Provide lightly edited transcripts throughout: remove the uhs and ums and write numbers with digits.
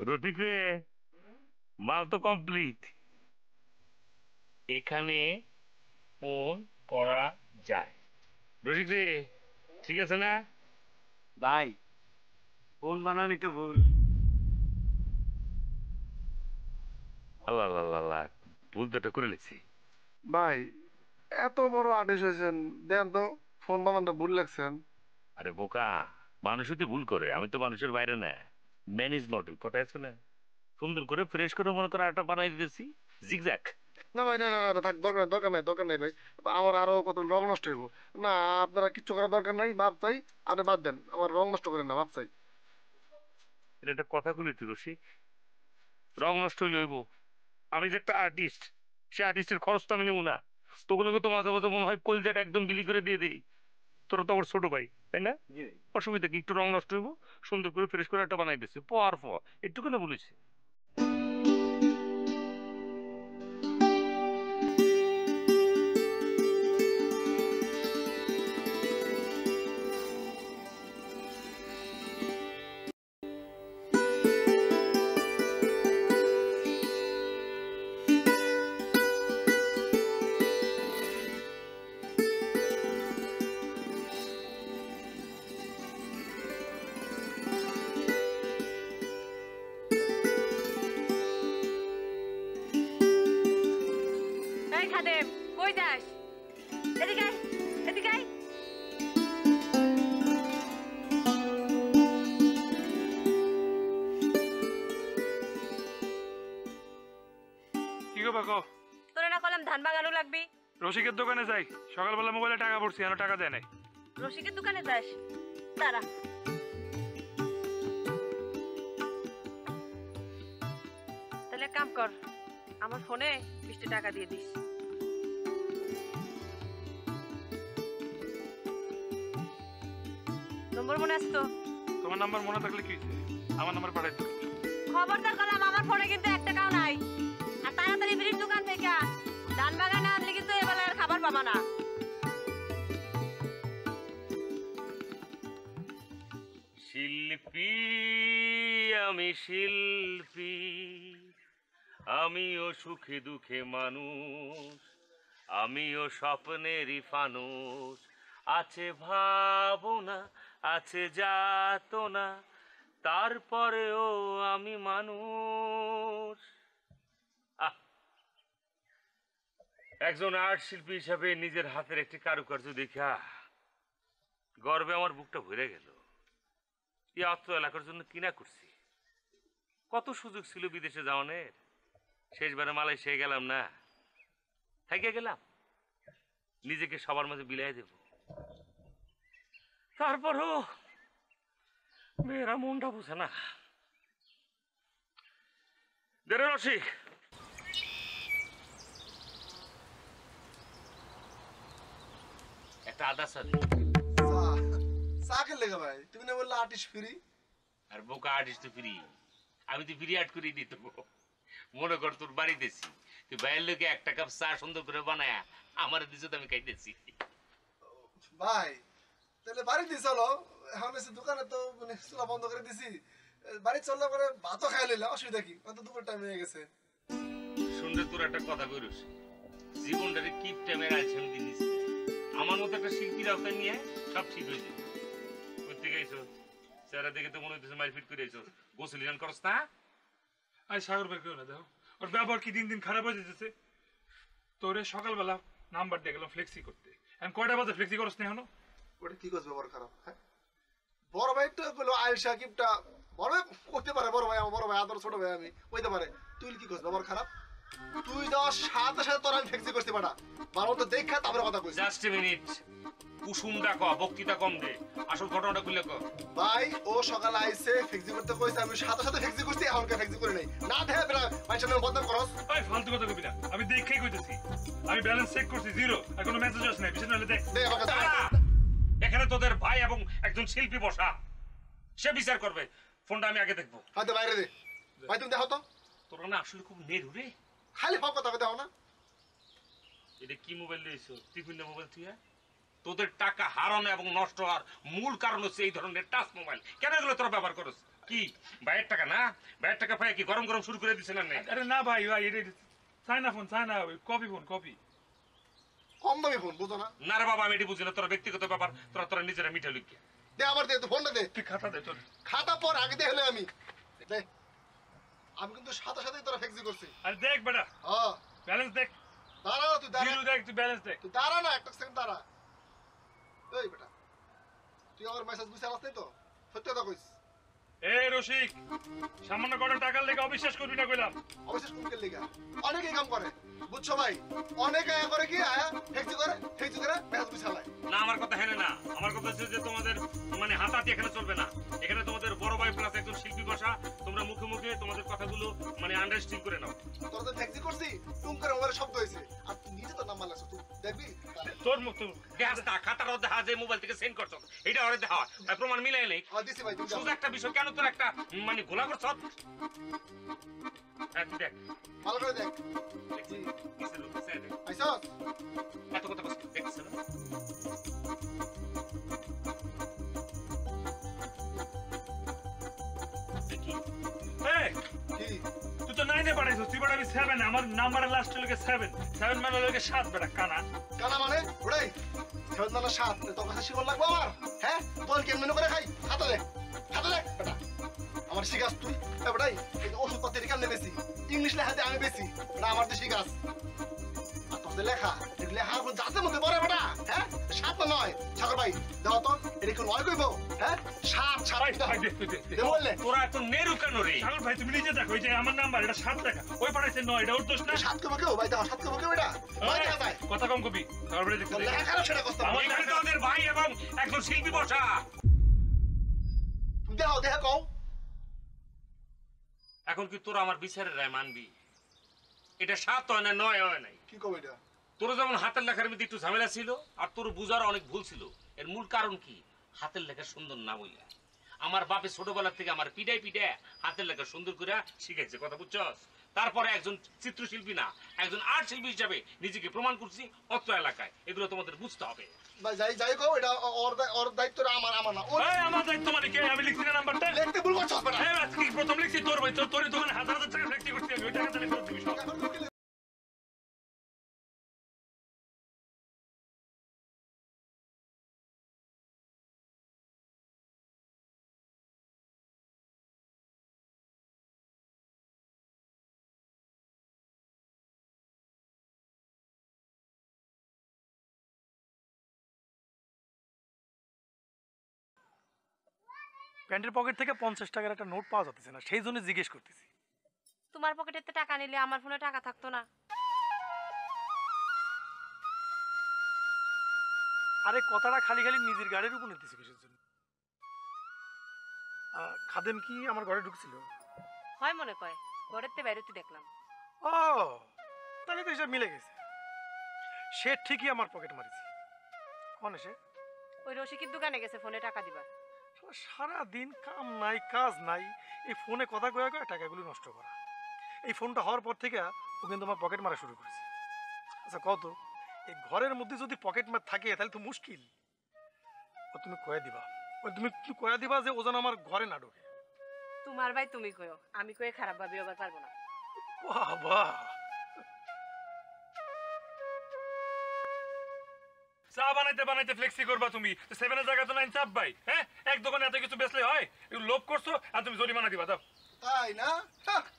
রফিক রে, মাল তো কমপ্লিট। এখানে ফোন করা যায়। রফিক রে, ঠিক আছে না? ভাই ফোন বানানি তো ভুল। আল্লাহ আল্লাহ আল্লাহ, ভুল তো একটা করে লেছি। ভাই এত বড় আর্টিস্ট হয়েছেন, দেন তো ফোন বানানটা ভুল লাগছেন। আরে বোকা, মানুষ যদি ভুল করে, আমি তো মানুষের বাইরে না। ম্যান ইজ নট, কথা আছে না? সুন্দর করে ফ্রেশ করে মনে করে একটা বানাই দিতেছি, জিগজ্যাগ। না ভাই, না না না, থাক, দরকার দরকার নাই, দরকার নাই ভাই। আমার আরো কত রং নষ্ট হইব। না, আপনারা কিচ্ছু করার দরকার নাই, ভাব চাই। আপনি বাদ দেন, আমার রং নষ্ট করেন না, ভাব চাই। এটা একটা কথা বলি তুই রসিক, রং নষ্ট হইলে হইব। আমি যে একটা আর্টিস্ট, সে আর্টিস্টের খরচ তো আমি নেবো না। তোগুলোকে তো মাঝে মাঝে মনে হয় কলজাটা একদম বিলি করে দিয়ে দিই। তোরা তো আমার ছোট ভাই, তাই না? জি ভাই। অসুবিধা কি? একটু রং নষ্ট হইব, সুন্দর করে ফ্রেশ করে একটা বানাই দিচ্ছে, পর পর একটু না বলেছি। এই খাদেম, কই যাস? এদিকে আয়, এদিকে আয়। কি গো বাকো? তোরে না কলাম ধান বাগানো লাগবি। রসিকের দোকানে যাই, সকালবেলা মোবাইলে টাকা পড়ছি, এখনো টাকা দেয় নাই। রসিকের দোকানে যাস? দাঁড়া। তাহলে এক কাম কর, আমার ফোনে 20 টাকা দিয়ে দিস। নম্বর মনে আছে তো? তোমার নাম্বার মনে থাকলে কি হয়েছে? আমার নাম্বার পাঠাই তো। খবরদার কলাম, আমার ফোনে কিন্তু 1 টাকাও নাই। আর তাড়াতাড়ি বিড়ির দোকান থেকে ধান বাগানে আনলে কিন্তু এবেলা আর খাবার পাবা না। শিল্পী, আমি শিল্পী, আমিও সুখে দুঃখে মানুষ, আমিও স্বপ্নেরই ফানুষ। আছে ভাবনা, আছে যাতনা, তারপরেও আমি মানুষ। আহ, একজন আর্ট শিল্পী হিসাবে নিজের হাতের একটি কারুকার্য দেখা গর্বে আমার বুকটা ভরে গেল। এই অত্র এলাকার জন্য কিনা করছি, কত সুযোগ ছিল বিদেশে যাওয়ানের। শেষবারে মালয়েশিয়া গেলাম না, থেকে গেলাম, নিজেকে সবার মাঝে বিলাই দেব। তারপরও মেয়েরা মনটা বুঝে না। দেরে রসিক, একটা আদা চা দে। চা খেলে লেগে ভাই, তুমি না বললে আর্টিস্ট ফ্রি? আর বোকা আর্টিস্ট তো ফ্রি, আমি তো ফ্রি আর্ট করে দিত। মনে কর তোর বাড়ি দিছি, তুই বাইরের লোকে 1 কাপ চা সুন্দর করে বানায়া আমার দিছো, তো আমি খাইতেছি। ভাই তাহলে বাড়ি দিয়ে চলো, এখন এসে দোকানে তো মানে চুলা বন্ধ করে দিছি। বাড়ি চললে পরে ভাতও খাই লইলে, অসুবিধা কি? অত দুপুর টাইম হয়ে গেছে। সুন্দর তোর একটা কথা কইরস, জীবনটারে কিপ টাইমে আইছেন দিনিস। আমার মতো একটা শিল্পীর আওতায় নিয়ে সব ঠিক হয়ে যাবে। করতে গেছো চেহারা দেখে তো মনে হইতেছে মারপিট করে আইছো। গোসল জান করস না? আরে সাগর বের করো না, দেখো ওর ব্যবহার কি দিন দিন খারাপ হয়ে যেতেছে। তোরে সকালবেলা নাম্বার দিয়ে গেলাম ফ্লেক্সি করতে, এখন কয়টা বাজে ফ্লেক্সি করস না এখনো? ওটা কি করছে ব্যবহার খারাপ? হ্যাঁ, বড় ভাই তো বললো আইল সাকিবটা বড় ভাই করতে পারে, বড় ভাই আমার বড় ভাই, আদর ছোট ভাই আমি কইতে পারে। তুই কি করছিস ব্যবহার খারাপ? তুই যাওয়ার সাথে সাথে তোর আমি ফেক্সি করতে পারা, বারো তো দেখা তারপরে কথা কইছিস। জাস্ট এ মিনিট, কুসুমটা ক, বক্তৃতা কম দে, আসল ঘটনাটা খুলে ক। ভাই ও সকালে আইছে ফেক্সি করতে কইছে, আমি সাথে সাথে ফেক্সি করছি, এখন কে ফেক্সি করে নাই না দেখে মানুষের নামে বদনাম করস। ওই ফালতু কথা কবি না, আমি দেখেই কইতেছি। আমি ব্যালেন্স চেক করছি, জিরো, আর কোনো মেসেজ আসে নাই। বিশেষ নাহলে দেখ। দে আমার কাছে। দাঁড়া! এখানে তোদের ভাই এবং একজন শিল্পী বসা, সে বিচার করবে। ফোনটা আমি আগে দেখবো। হয়তো বাইরে দে ভাই, তুমি দেখো তো। তোরা না আসলে খুব নেরু রে। খালি হক কথা দেখো না। এটা কি মোবাইল দিয়েছো? ত্রিপুণ্য মোবাইল তুই? তোদের টাকা হারানো এবং নষ্ট হওয়ার মূল কারণ হচ্ছে এই ধরনের টাচ মোবাইল। কেন এগুলো তোরা ব্যবহার করছ? কি ভাইয়ের টাকা না? ভাইয়ের টাকা পাই কি গরম গরম শুরু করে দিছেন না? আরে না ভাই ভাই এটা China phone China copy phone copy কম দামি ফোন বুঝো না? না রে বাবা, আমি এটি বুঝি না। তোরা ব্যক্তিগত ব্যাপার, তোরা নিজেরা মিঠা লিখে দে আমার দে, তুই ফোনটা দে। তুই খাতা দে তোর। খাতা পর আগে দে হলে আমি দে। আমি কিন্তু সাথে সাথেই তোরা ফেক্সি করছি। আরে দেখ বেটা হ্যাঁ ব্যালেন্স দেখ দাঁড়া না, তুই দাঁড়া, জিরো দেখ তুই ব্যালেন্স দেখ। তুই দাঁড়া না, একটা সেকেন্ড দাঁড়া। এই বেটা, তুই আমার মেসেজ বুঝতে পারছিস তো? সত্যি কথা কইস। এ রসিক সামান্য কটা টাকার লেগে অবিশ্বাস করবি না কইলাম। অবশ্যই কুমকের লিগা অনেকেই কাম করে, বুঝছো ভাই? অনেকে আয়া করে কি আয়া ফেক্সি করে মেসেজ বুঝালায়। না। আমার কথা হেনে না, আমার কথা হচ্ছে যে তোমাদের মানে হাতাহাতি এখানে চলবে না। এখানে তোমাদের বড় ভাই প্লাস একজন শিল্পী বসা, তোমরা মুখে মুখে তোমাদের কথাগুলো মানে আন্ডারস্ট্যান্ড করে নাও। তোর তো ফেক্সি করছি, টুম করে মোবাইলে শব্দ হয়েছে, আর তুই নিজে তো নাম্বার লাগছো, তুই দেখবি? তোর মতো দেখাস না খাতার মধ্যে হাজে মোবাইল থেকে সেন্ড করছো, এটা ওরে দেখা প্রমাণ মিলাই নেই। দিছি ভাই, তুমি শুধু একটা বিষয়, কেন তোর একটা মানে গোলা করছ? হ্যাঁ তুই দেখ, ভালো করে দেখ। দেখছি কিসের লোক আছে, দেখ। আইসস এত কথা বলছিস, দেখছিস না? দেখি এই কি তুই তো 9 এ পাঠাইছিস, তুই পাঠাবি 7 এ। আমার নাম্বারের লাস্ট হলো 7 মানে হলো 7 বেটা কানা। কানা মানে ওটাই খেলনা সাত, তোর কাছে শিকল লাগবো আমার? হ্যাঁ বল কেমন করে খাই? হাতে দে বেটা, আমার শিখাস তুই? বেটাই এই ওষুধপত্রের কেমনে বেশি, ইংলিশ লেখাতে আমি বেশি, বেটা আমার তো শিখাস। আর তোর যে লেখা লেখার উপর যাতে মধ্যে পড়ে বেটা, হ্যাঁ সাত না নয়। সাগর ভাই দাও তো, এটা কি নয় কইব? হ্যাঁ সাত সাত ভাই ভাই দে তুই দে। দে বললে তোরা এত নেরু কেন রে? সাগর ভাই তুমি নিজে দেখো, এই যে আমার নাম্বার এটা 7 টাকা, ওই পাঠাইছে 9, এটা ওর দোষ না। সাত কইব কেউ ভাই, দাও সাত কইব কেউ? এটা নয় দেখা যায়, কথা কম কবি সাগর ভাই দেখতে তোর লেখা খারাপ সেটা কষ্ট আমার এখানে তো ওদের ভাই এবং একজন শিল্পী বসা। তুই দেখাও দেখা কও। এখন কি তোরা আমার বিচারের রায় মানবি? এটা 7 হয় না 9 হয় নাই। কি কও এটা? তোর যেমন হাতের লেখার মধ্যে একটু ঝামেলা ছিল, আর তোর বুঝার অনেক ভুল ছিল। এর মূল কারণ কি? হাতের লেখা সুন্দর না বইলা। আমার বাপে ছোটবেলা থেকে আমার পিডায় হাতের লেখা সুন্দর করে শিখাইছে, কথা বুঝছস? তারপরে একজন চিত্রশিল্পী না, একজন আর্ট শিল্পী হিসাবে নিজেকে প্রমাণ করছি অত্র এলাকায়। এগুলো তোমাদের বুঝতে হবে। ভাই যাই যাই কও, এটা ওর দায়িত্বটা আমার না। ও এই আমার দায়িত্ব মানে কি? আমি লিখছি না নাম্বারটা। লিখতে ভুল করছস বেটা। এই আজকে প্রথম লিখছি তোর ভাই, তোর দোকানে 1000 টাকা ফ্যাক্টরি করতে আমি, ওই টাকা তাহলে ফেরত দিবি সব। এখন তুই প্যান্টের পকেট থেকে 50 টাকার একটা নোট পাওয়া যাচ্ছে না, সেই জন্য জিজ্ঞেস করতেছি। তোমার পকেটেতে টাকা নিলে আমার ফোনে টাকা থাকতো না? আরে কথাটা খালি খালি নিজের গাড়ির উপর নিতেছি কিসের জন্য? খাদেম কি আমার ঘরে ঢুকছিল? হয় মনে কয়, ঘরের তে বেরোতে দেখলাম। ও তাহলে তো এসব মিলে গেছে। সে ঠিকই আমার পকেট মারিছে। কোন সে? ওই রসিকের দোকানে গেছে ফোনে টাকা দিবার। সারা দিন কাম নাই কাজ নাই, এই ফোনে কথা কয়ে কয়ে টাকাগুলো নষ্ট করা। এই ফোনটা হওয়ার পর থেকে ও কিন্তু আমার পকেট মারা শুরু করেছে। আচ্ছা কত, এই ঘরের মধ্যে যদি পকেট মার থাকে তাহলে তো মুশকিল। ও তুমি কয়ে দিবা, তুমি কয়ে দিবা যে ও যেন আমার ঘরে না ঢোকে। তোমার ভাই তুমি কয়ো, আমি কয়ে খারাপ ভাবি আবার পারবো না। বাবা চা বানাইতে বানাইতে ফ্লেক্সি করবা তুমি, 7 এর জায়গায় তো 9 চাপ ভাই। হ্যাঁ এক দোকানে এত কিছু বেচলে হয়? একটু লোভ করছো আর তুমি জরিমানা দিবা। দাও। তাই না?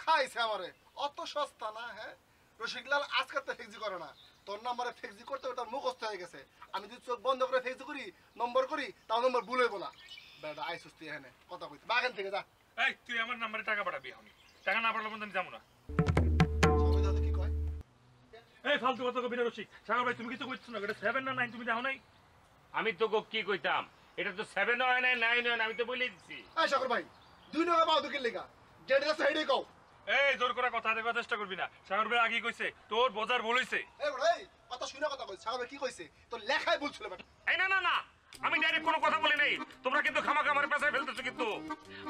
খাইছে আমারে, অত সস্তা না। হ্যাঁ রসিকলাল আজকাল তো ফেক্সি করে না, তোর নাম্বারে ফেক্সি করতে তার মুখস্থ হয়ে গেছে। আমি যদি চোখ বন্ধ করে ফেক্সি করি, নম্বর করি, তাও নম্বর ভুল হইব না। বেটা আই সুস্থি এখানে কথা কইতে বাগান থেকে যা। এই তুই আমার নাম্বারে টাকা পাঠাবি এখন। টাকা না পাঠালে আমি যাবো না। সবাই দাদা কি কয়? এই ফালতু কথা কবি না রসিক। সাগর ভাই তুমি কিছু কইছো না, এটা 7 না 9 তুমি দেখো নাই? আমি তো কি কইতাম, এটা তো 7 হয় না 9 হয় না, আমি তো বলেই দিচ্ছি। এই সাগর ভাই, 2 নম্বর পাও দুকির লেগা যেটা আছে হেডে কও। এই জোর করে কথা দেওয়ার চেষ্টা করবি না। সাগর ভাই আগে কইছে তোর বাজার ভুল হইছে। এই বড় এই কথা শুনে কথা কই। সাগর ভাই কি কইছে? তোর লেখায় ভুল ছিল বেটা। এই না না না, আমি ডাইরেক্ট কোনো কথা বলি নাই। তোমরা কিন্তু খামাখা আমার পেছায় ফেলতেছো। কিন্তু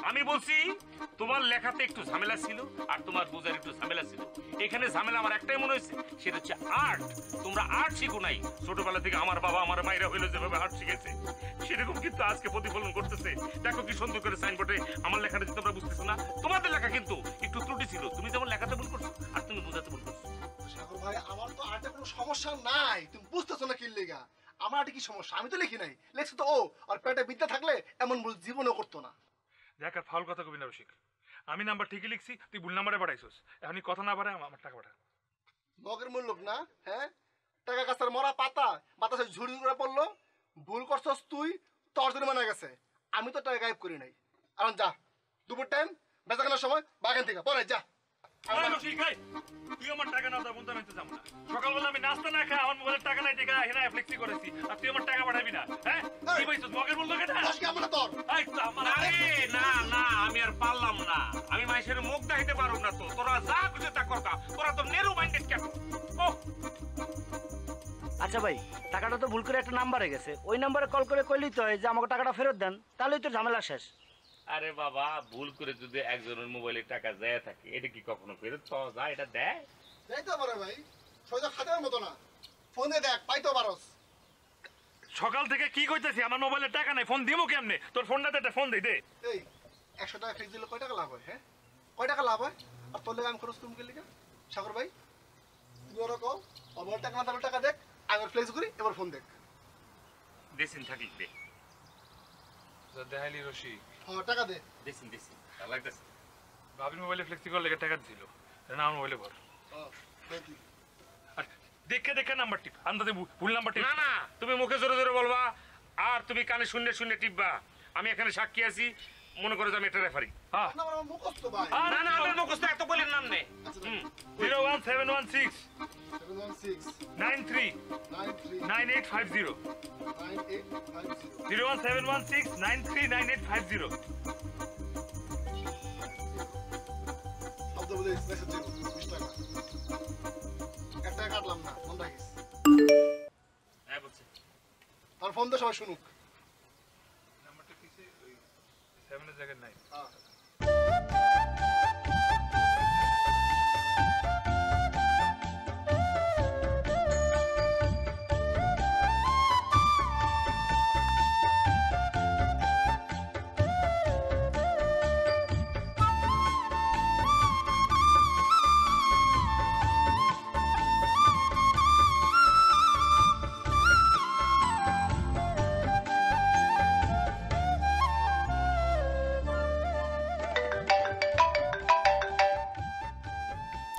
আমি বলছি তোমার লেখাতে একটু ঝামেলা ছিল আর তোমার বোঝার একটু ঝামেলা ছিল। এখানে ঝামেলা আমার একটাই মনে হয়েছে, সেটা হচ্ছে আর্ট। তোমরা আর্ট শিখো নাই। ছোটবেলা থেকে আমার বাবা আমার মায়েরা হইলো যেভাবে আর্ট শিখেছে সেরকম কিন্তু আজকে প্রতিফলন করতেছে। দেখো কি সুন্দর করে সাইনবোর্ডে আমার লেখাটা যে তোমরা বুঝতেছো না। তোমাদের লেখা কিন্তু একটু ত্রুটি ছিল। তুমি যেমন লেখাতে ভুল করছো আর তুমি বোঝাতে ভুল করছো। সাগর ভাই আমার তো আর্টে কোনো সমস্যা নাই, তুমি বুঝতেছো না কি লেগা। আমার আর্টে কি সমস্যা? আমি তো লিখি নাই, লেখছি তো ও। আর পেটে বিদ্যা থাকলে এমন ভুল জীবনেও করতো না। দেখ আর ফাউল কথা কবি না রসিক। আমি নাম্বার ঠিকই লিখছি, তুই ভুল নাম্বারে পাঠাইছস। এখন কথা না পারে আমার টাকা পাঠা। মগের মূল লোক না, হ্যাঁ? টাকা গাছের মরা পাতা বাতাসে ঝুড়ি করে পড়লো, ভুল করছস তুই, তোর জন্য মানা গেছে। আমি তো টাকা গায়েব করি নাই। এখন যা, দুপুর টাইম বেচাকেনার সময় বাগান থেকে পরে যা। রসিক ভাই, তুই আমার টাকা না দেওয়া বন্ধ নিতে যাবো না। সকালবেলা আমি নাস্তা না খাই, আমার মোবাইলের টাকা নাই, টাকা এখানে ফ্লেক্সি করেছি, আর তুই আমার টাকা পাঠাবি না। হ্যাঁ কি পাইছিস মগের বললো কেন? দশ কেমন তোর? আরে না না, আমি আর পারলাম না। আমি মানুষের মুখ দেখাইতে পারব না। তো তোরা যা কিছু তা করবা, তোরা তো নেরু মাইন্ডেড কেন? ও আচ্ছা ভাই, টাকাটা তো ভুল করে একটা নাম্বারে গেছে, ওই নাম্বারে কল করে কইলেই তো হয় যে আমাকে টাকাটা ফেরত দেন, তাহলেই তো ঝামেলা শেষ। আরে বাবা, ভুল করে যদি একজনের মোবাইলে টাকা যায় থাকে, এটা কি কখনো ফেরত পাওয়া যায়? এটা দেয়? যাইতে পারে ভাই, সোজা খাতার মতো না। ফোনে দেখ, পাইতো পারস। সকাল থেকে কি কইতেছি, আমার মোবাইলে টাকা নাই, ফোন দিমু কেমনে? তোর ফোনটাতে একটা ফোন দে। এই 100 টাকা ফিক্স দিলে কয় টাকা লাভ হয়? হ্যাঁ, কয় টাকা লাভ হয়? আর তোর লেগে আমি খরচ তুমি লিখা। সাগর ভাই, তুমি ওরা কও, আমার টাকা না থাকলে টাকা দেখ, আমি ফ্লেক্স করি, এবার ফোন দেখ। দেশিন থাকি দে, দেখাইলি রসিক, হ্যাঁ টাকা দে। দেশিন দেশিন ভালো লাগতেছে। ভাবির মোবাইলে ফ্লেক্সি করার লেগে টাকা দিল, না আমার মোবাইলে ভর। হ্যাঁ, দে তুই। আর দেখে দেখে নাম্বার টিপ, আন্দাজে ভুল নাম্বার টিপ। না না, তুমি মুখে জোরে জোরে বলবা আর তুমি কানে শুনে শুনে টিপবা। আমি এখানে সাক্ষী আছি, মনে করো যে আমি একটা রেফারি। হ্যাঁ না, আমার মুখস্থ ভাই। না না, আমার মুখস্থ এত বলেন নাম নে। আচ্ছা, 01716 716 93 93 9850 9850 01716 93 9850। শব্দ বুঝে মেসেজ দিও 20 টাকা। একটা কাটলাম না, মন রাখিস। হ্যাঁ বলছি। আর ফোন দে, সবাই শুনুক। নাম্বারটা কিসে? ওই 7 এর জায়গায় নাই। হ্যাঁ।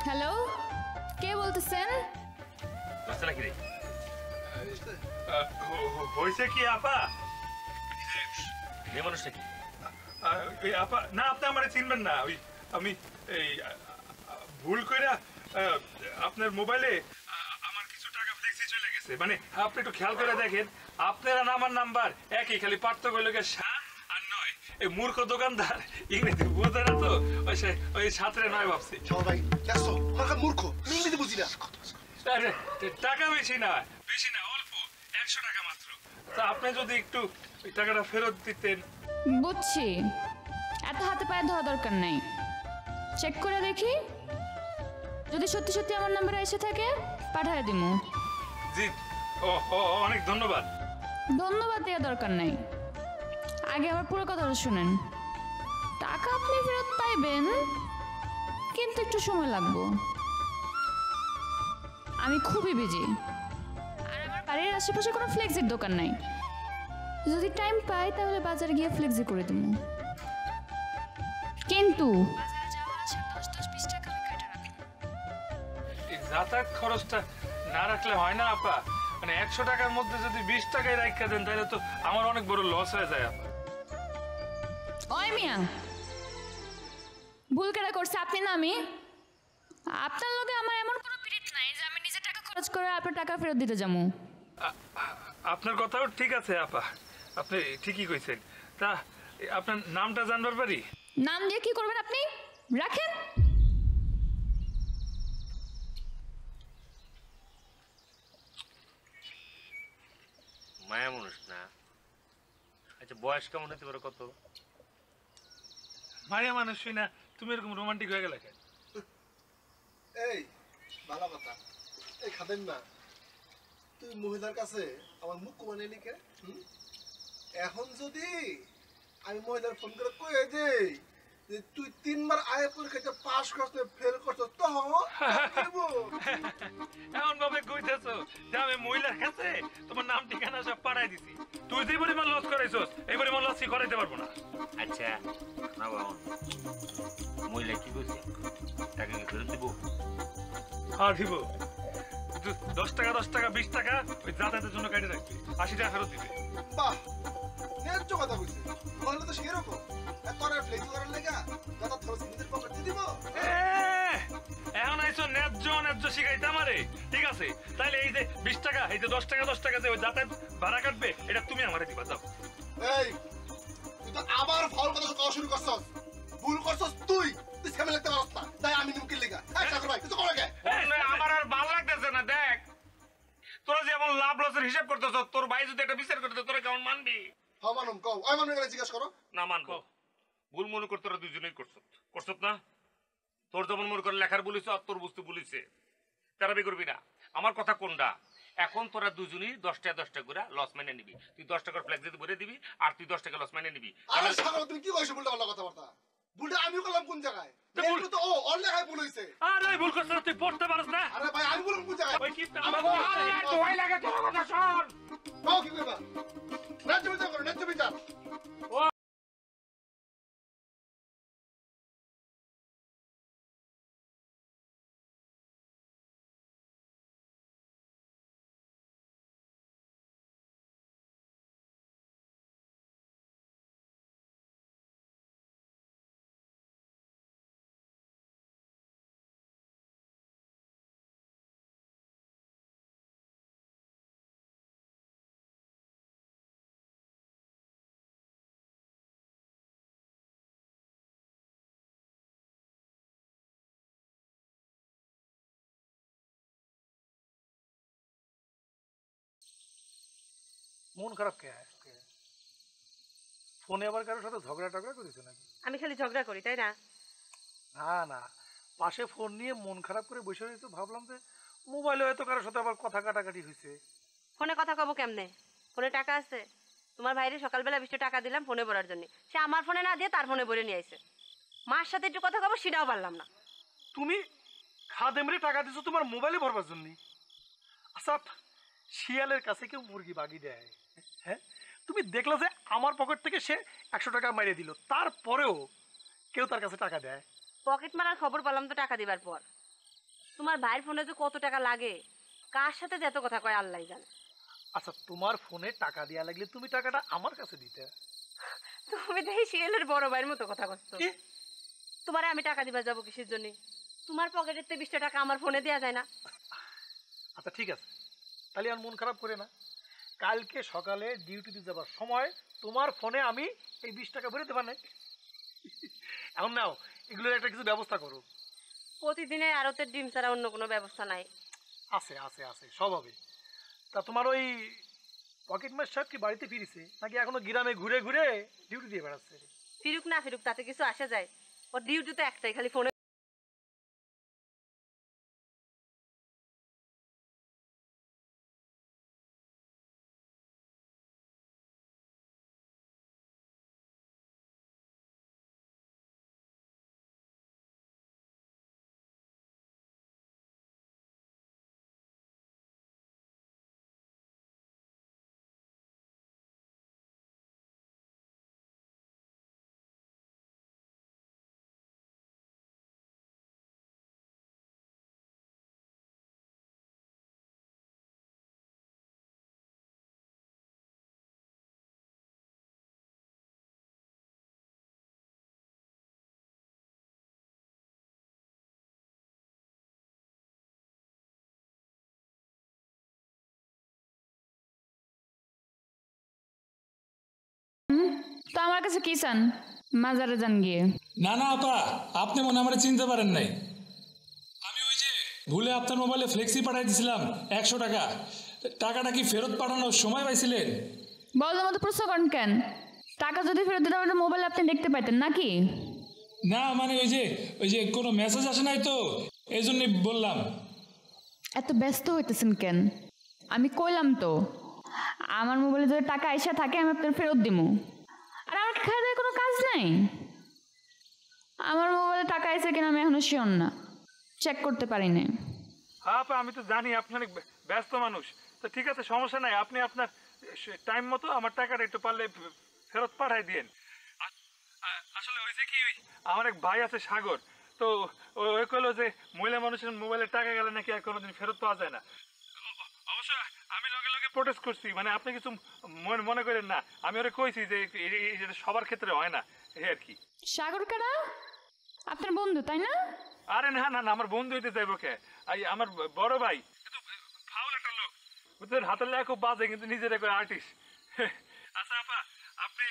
হ্যালো, কে বলতেছেন? বুঝতে নাকি রে? হয়েছে কি আপা? মেয়ে মানুষটা কি? ওই আপা না, আপনি আমারে চিনবেন না। ওই আমি এই ভুল কইরা আপনার মোবাইলে আমার কিছু টাকা ফ্লেক্সি চলে গেছে। মানে আপনি একটু খেয়াল করে দেখেন, আপনার আর আমার নাম্বার একই, খালি পার্থক্য হইল গিয়ে 7 আর 9। এই মূর্খ দোকানদার ইংরেজি বোঝে না তো, ওই 7 রে 9 ভাবছি। সবাই ভাই, দেখছো? আমার মূর্খ, আমি ইংরেজি বুঝি না। আরে, টাকা বেশি না, অল্প 100 টাকা মাত্র। তা আপনি যদি একটু ওই টাকাটা ফেরত দিতেন। বুঝছি, এত হাতে পায়ে ধোয়া দরকার নাই। চেক করে দেখি, যদি সত্যি সত্যি আমার নাম্বারে এসে থাকে পাঠায় দিমু। জি, অনেক ধন্যবাদ। ধন্যবাদ দেওয়া দরকার নাই, আগে আমার পুরো কথাটা শুনেন। টাকা আপনি ফেরত পাইবেন, কিন্তু একটু সময় লাগবে। আমি খুবই বিজি, আর আমার বাড়ির আশেপাশে কোনো ফ্লেক্সির দোকান নাই। যদি টাইম পাই তাহলে বাজারে গিয়ে ফ্লেক্সি করে দেবো, কিন্তু এই যাতায়াত খরচটা না রাখলে হয় না আপা? মানে 100 টাকার মধ্যে যদি 20 টাকায় রাখা দেন, তাহলে তো আমার অনেক বড় লস হয়ে যায় আপা। ওই মিয়া, ভুল কেটা করছে আপনি না আমি? আপনার লগে আমার এমন কোনো পিরিত নাই যে আমি নিজে টাকা খরচ করে আপনার টাকা ফেরত দিতে যাবো। আপনার কথাও ঠিক আছে আপা, আপনি ঠিকই কইছেন। তা আপনার নামটা জানবার পারি? নাম দিয়ে কি করবেন আপনি? রাখেন। মায়া মানুষ না, আচ্ছা বয়স কেমন হতে পারে কত? মায়া মানুষ শুই না তুমি এরকম রোমান্টিক হয়ে গেলে কেন? এই ভালো কথা, এই খাবেন না তুই মহিলার কাছে আমার মুখ কমানে লিখে। এখন যদি আমি মহিলার ফোন করে কয়ে দেই যে তুই 3 বার আয় পরীক্ষাতে পাস করতে ফেল করছ তখন এমন ভাবে কইতেছো যে আমি মহিলার কাছে তোমার নাম ঠিকানা সব পাঠাই দিছি। তুই যে পরিমাণ লস করাইছস এই পরিমাণ লস করাইতে পারবো না। আচ্ছা না বাবা, মহিলা কি করছে? টাকা কি ফেরত দিব? হ্যাঁ দিব। 10 টাকা 20 টাকা ওই যাতায়াতের জন্য কাটে রাখবে, 80 টাকা ফেরত দিবে। বাহ, ন্যায্য কথা বলছিস। মহিলা তো সেরকম তোর ফ্লেক্সি করার লেগা দাদা থরস নিজের পকেটে দিব। এখন আইছো ন্যায্য শিখাইতে আমারে, ঠিক আছে? তাইলে এই যে 20 টাকা, এই যে 10 টাকা যে ওই যাতায়াত ভাড়া কাটবে, এটা তুমি আমারে দিবা। যাও। এই তুই তো আবার ফাউল কথা কওয়া শুরু করছস। ভুল করছস তুই সামনে লাগতে পারছ না, তাই আমি নিমকে লেগা। এই ঠাকুর ভাই কিছু করে গে। আমার আর ভালো লাগতেছে না। দেখ তোরা যেমন লাভ লসের হিসাব করতেছ, তোর ভাই যদি একটা বিচার করতে তোরা কেমন মানবি? হ্যাঁ মানুম কও, ওই মানুষ গেলে জিজ্ঞাসা করো। না মানবো। ভুল মনে করতে তোরা দুজনেই করছত না? তোর যেমন মনে করে লেখার বলিস আর তোর বুঝতে বলিছে, তারাবি করবি না। আমার কথা কোনটা? এখন তোরা দুজনই 10 টাকা করে লস মেনে নিবি। তুই 10 টাকার ফ্ল্যাক্স দিয়ে ভরে দিবি আর তুই 10 টাকা লস মেনে নিবি। আরে সাগর তুমি কি কইছো? ভুলটা ভালো কথাবার্তা। ভুলটা আমি করলাম কোন জায়গায়? ভুল তো ও অল লেখায় ভুল হইছে। আরে ভুল করছ না, তুই পড়তে পারছ না। আরে ভাই আমি বললাম কোন জায়গায়? ওই কি দোয়াই লাগে তোর কথা শোন। কও কি কইবা? ন্যায্য বিচার করো, ন্যায্য বিচার। মন খারাপ কে? ফোনে আবার কারোর সাথে ঝগড়া টগড়া করেছো নাকি? আমি খালি ঝগড়া করি, তাই না? না, পাশে ফোন নিয়ে মন খারাপ করে বসে রয়েছে, ভাবলাম যে মোবাইলে হয়তো কারোর সাথে আবার কথা কাটাকাটি হয়েছে। ফোনে কথা কব কেমনে? ফোনে টাকা আছে। তোমার ভাইরে সকালবেলা 20 টাকা দিলাম ফোনে ভরার জন্য, সে আমার ফোনে না দিয়ে তার ফোনে ভরে নিয়ে আইছে। মার সাথে একটু কথা কব সেটাও পারলাম না। তুমি খাদেমরে টাকা দিছো তোমার মোবাইলে ভরবার জন্য? আচ্ছা, শিয়ালের কাছে কেউ মুরগি বাগি দেয়? হ্যাঁ, তুমি দেখলে যে আমার পকেট থেকে সে 100 টাকা মারিয়ে দিল, তারপরেও কেউ তার কাছে টাকা দেয়? পকেট মারার খবর পেলাম তো টাকা দিবার পর। তোমার ভাইয়ের ফোনে যে কত টাকা লাগে, কার সাথে যে এত কথা কয় আল্লাহই জানে। আচ্ছা, তোমার ফোনে টাকা দেয়া লাগলে তুমি টাকাটা আমার কাছে দিতে। তুমি দেখি শিয়ালের বড় ভাইয়ের মতো কথা করছো। তোমারে আমি টাকা দিবা যাবো কিসের জন্য? তোমার পকেটের তো 20 টাকা আমার ফোনে দেয়া যায় না। আচ্ছা ঠিক আছে, তাহলে আর মন খারাপ করে না। কালকে সকালে ডিউটিতে যাবার সময় তোমার ফোনে আমি এই 20 টাকা ভরে দেবা না। এখন নাও, এগুলোর একটা কিছু ব্যবস্থা করো। প্রতিদিনে আড়তের ডিম ছাড়া অন্য কোনো ব্যবস্থা নাই। আছে আছে আছে, সব হবে। তা তোমার ওই পকেট মার সাহেব কি বাড়িতে ফিরেছে নাকি এখনো গ্রামে ঘুরে ঘুরে ডিউটি দিয়ে বেড়াচ্ছে? ফিরুক না ফিরুক তাতে কিছু আসে যায়? ওর ডিউটি তো একটাই, খালি ফোনে। তো আমার কাছে কি চান? মাজারে যান গিয়ে। না না আপা, আপনি মনে আমার চিনতে পারেন নাই। আমি ওই যে ভুলে আপনার মোবাইলে ফ্লেক্সি পাঠাই দিয়েছিলাম 100 টাকা। টাকাটা কি ফেরত পাঠানোর সময় পাইছিলেন? বলার মতো প্রশ্ন করেন কেন? টাকা যদি ফেরত দিতে আমাদের মোবাইলে আপনি দেখতে পাইতেন নাকি? না মানে ওই যে কোনো মেসেজ আসে নাই তো, এই জন্যই বললাম। এত ব্যস্ত হইতেছেন কেন? আমি কইলাম তো আমার মোবাইলে যদি টাকা আইসা থাকে আমি আপনার ফেরত দিমু। আর আমার খাওয়া দাওয়ার কোনো কাজ নাই। আমার মোবাইলে টাকা আইসে কিনা আমি এখনো শিওর না, চেক করতে পারি না। হ্যাঁ আপা, আমি তো জানি আপনি অনেক ব্যস্ত মানুষ। তো ঠিক আছে, সমস্যা নাই, আপনি আপনার টাইম মতো আমার টাকাটা একটু পারলে ফেরত পাঠাই দিয়েন। আসলে হয়েছে কি, আমার এক ভাই আছে সাগর, তো ওই কইলো যে মহিলা মানুষের মোবাইলে টাকা গেলে নাকি আর কোনোদিন ফেরত পাওয়া যায় না। অবশ্য আমি লগে লগে প্রোটেস্ট করছি, মানে আপনি কিছু মনে করেন না, আমি ওরা কইছি যে এটা সবার ক্ষেত্রে হয় না, এই আর কি। সাগর কারা? আপনার বন্ধু তাই না? আরে না না না, আমার বন্ধু হইতে যাইব কে, আমার বড় ভাই, কিন্তু ফাউল একটা লোক বুঝলেন, হাতের লেখা খুব বাজে কিন্তু নিজের একটা আর্টিস্ট। আচ্ছা আপা, আপনি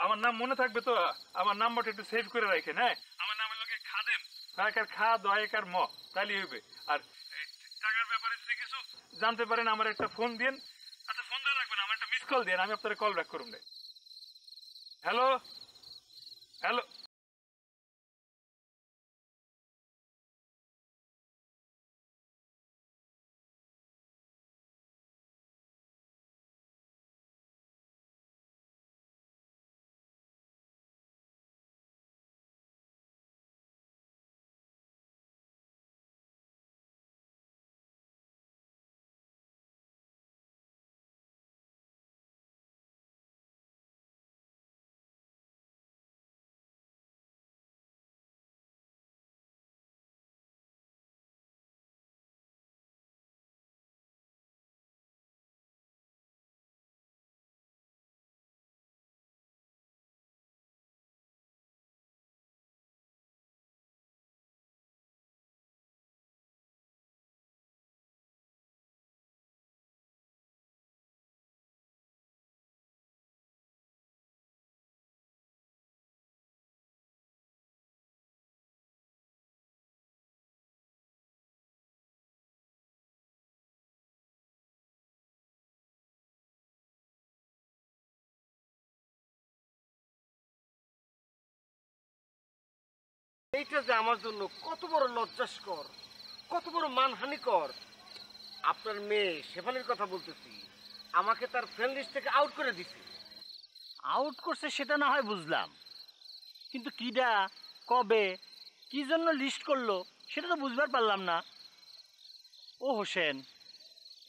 আমার নাম মনে থাকবে তো? আমার নাম্বারটা একটু সেভ করে রাখেন। হ্যাঁ, আমার নামের লোকে খাদেম, একার খা দয়াকার ম, তাইলে হইবে। আর টাকার ব্যাপারে যদি কিছু জানতে পারেন আমার একটা ফোন দিন। আচ্ছা ফোন দেওয়া লাগবে না, আমার একটা মিস কল দিন, আমি আপনার কল ব্যাক করুন। Hello hello. এইটা যে আমার জন্য কত বড় লজ্জাস্কর, কত বড় মানহানিকর। আপনার মেয়ে শেফালির কথা বলতেছি, আমাকে তার ফ্রেন্ড লিস্ট থেকে আউট করে দিছে। আউট করছে সেটা না হয় বুঝলাম, কিন্তু কিডা, কবে, কি জন্য লিস্ট করলো সেটা তো বুঝবার পারলাম না। ও হোসেন,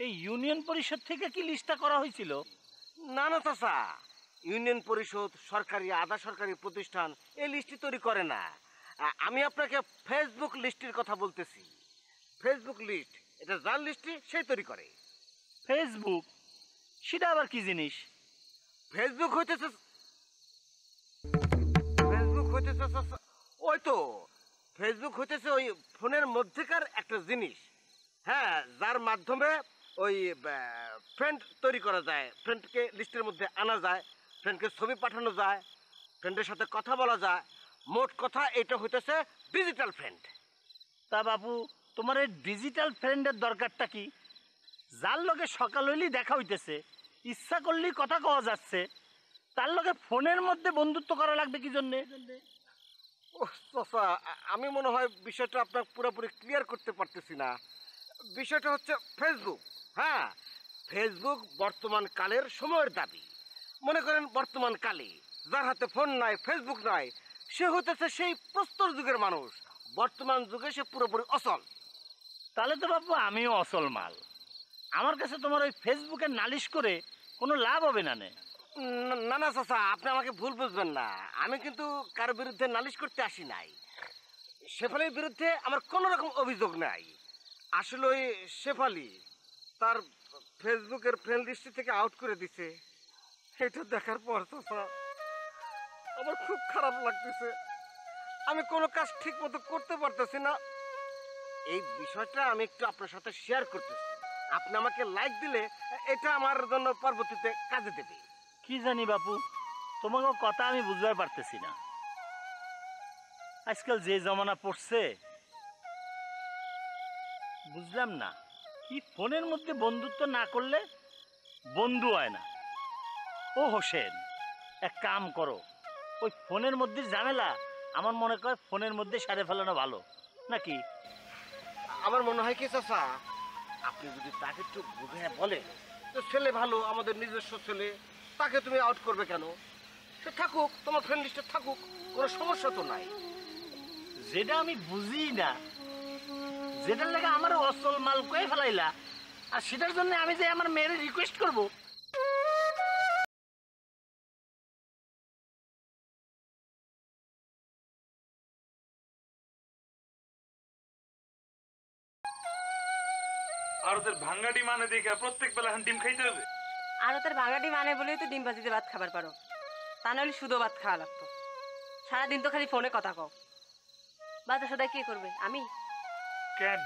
এই ইউনিয়ন পরিষদ থেকে কি লিস্টটা করা হয়েছিল? না না চাচা, ইউনিয়ন পরিষদ, সরকারি আধা সরকারি প্রতিষ্ঠান এই লিস্টটি তৈরি করে না। আমি আপনাকে ফেসবুক লিস্টের কথা বলতেছি। ফেসবুক লিস্ট এটা যার লিস্টটি সেই তৈরি করে। ফেসবুক সেটা আবার কি জিনিস? ফেসবুক হইতেছে ওই তো, ফেসবুক হইতেছে ওই ফোনের মধ্যেকার একটা জিনিস। হ্যাঁ, যার মাধ্যমে ওই ফ্রেন্ড তৈরি করা যায়, ফ্রেন্ডকে লিস্টের মধ্যে আনা যায়, ফ্রেন্ডকে ছবি পাঠানো যায়, ফ্রেন্ডের সাথে কথা বলা যায়। মোট কথা এটা হইতেছে ডিজিটাল ফ্রেন্ড। তা বাবু, তোমার এই ডিজিটাল ফ্রেন্ডের দরকারটা কি? যার লগে সকাল হইলেই দেখা হইতেছে, ইচ্ছা করলেই কথা কওয়া যাচ্ছে, তার লগে ফোনের মধ্যে বন্ধুত্ব করা লাগবে কি জন্যে? আমি মনে হয় বিষয়টা আপনার পুরোপুরি ক্লিয়ার করতে পারতেছি না। বিষয়টা হচ্ছে ফেসবুক। হ্যাঁ, ফেসবুক বর্তমান কালের সময়ের দাবি। মনে করেন বর্তমান কালে যার হাতে ফোন নাই, ফেসবুক নাই, সে হতেছে সেই প্রস্তর যুগের মানুষ। বর্তমান যুগে সে পুরোপুরি অচল। তাহলে তো বাবু আমিও অচল মাল। আমার কাছে তোমার ওই ফেসবুকে নালিশ করে কোনো লাভ হবে না। না না চাচা, আপনি আমাকে ভুল বুঝবেন না। আমি কিন্তু কারোর বিরুদ্ধে নালিশ করতে আসি নাই। শেফালির বিরুদ্ধে আমার কোনো রকম অভিযোগ নাই। আসলে ওই শেফালি তার ফেসবুকের ফ্রেন্ড লিস্ট থেকে আউট করে দিছে। এটা দেখার পর চাচা আমার খুব খারাপ লাগতেছে। আমি কোনো কাজ ঠিক মতো করতে পারতেছি না। এই বিষয়টা আমি একটু আপনার সাথে শেয়ার করতেছি। আপনি আমাকে লাইক দিলে এটা আমার জন্য পরবর্তীতে কাজে দেবে। কি জানি বাপু, তোমাকে কথা আমি বুঝতে পারতেছি না। আজকাল যে জমানা পড়ছে বুঝলাম না, কি ফোনের মধ্যে বন্ধুত্ব না করলে বন্ধু হয় না। ও হোসেন, এক কাম করো, ওই ফোনের মধ্যে ঝামেলা আমার মনে হয় ফোনের মধ্যে সারে ফেলানো ভালো নাকি? আমার মনে হয় কি চাচা, আপনি যদি তাকে একটু বুঝে বলেন, তো ছেলে ভালো, আমাদের নিজস্ব ছেলে, তাকে তুমি আউট করবে কেন? সে থাকুক, তোমার ফ্রেন্ড লিস্টে থাকুক, কোনো সমস্যা তো নাই। যেটা আমি বুঝি না, যেটার লাগে আমার অসল মাল কয়ে ফেলাইলা, আর সেটার জন্য আমি যে আমার মেয়ের রিকোয়েস্ট করব। আর ওদের ভাঙ্গাটি মানে দেখে প্রত্যেক বেলা এখন ডিম খাইতে হবে। আর তোর ভাঙাটি মানে বলেই তো ডিম ভাজিতে ভাত খাবার পারো, তা নাহলে শুধু ভাত খাওয়া লাগতো। সারাদিন তো খালি ফোনে কথা কও। বাজার সদাই কে করবে? আমি। কেন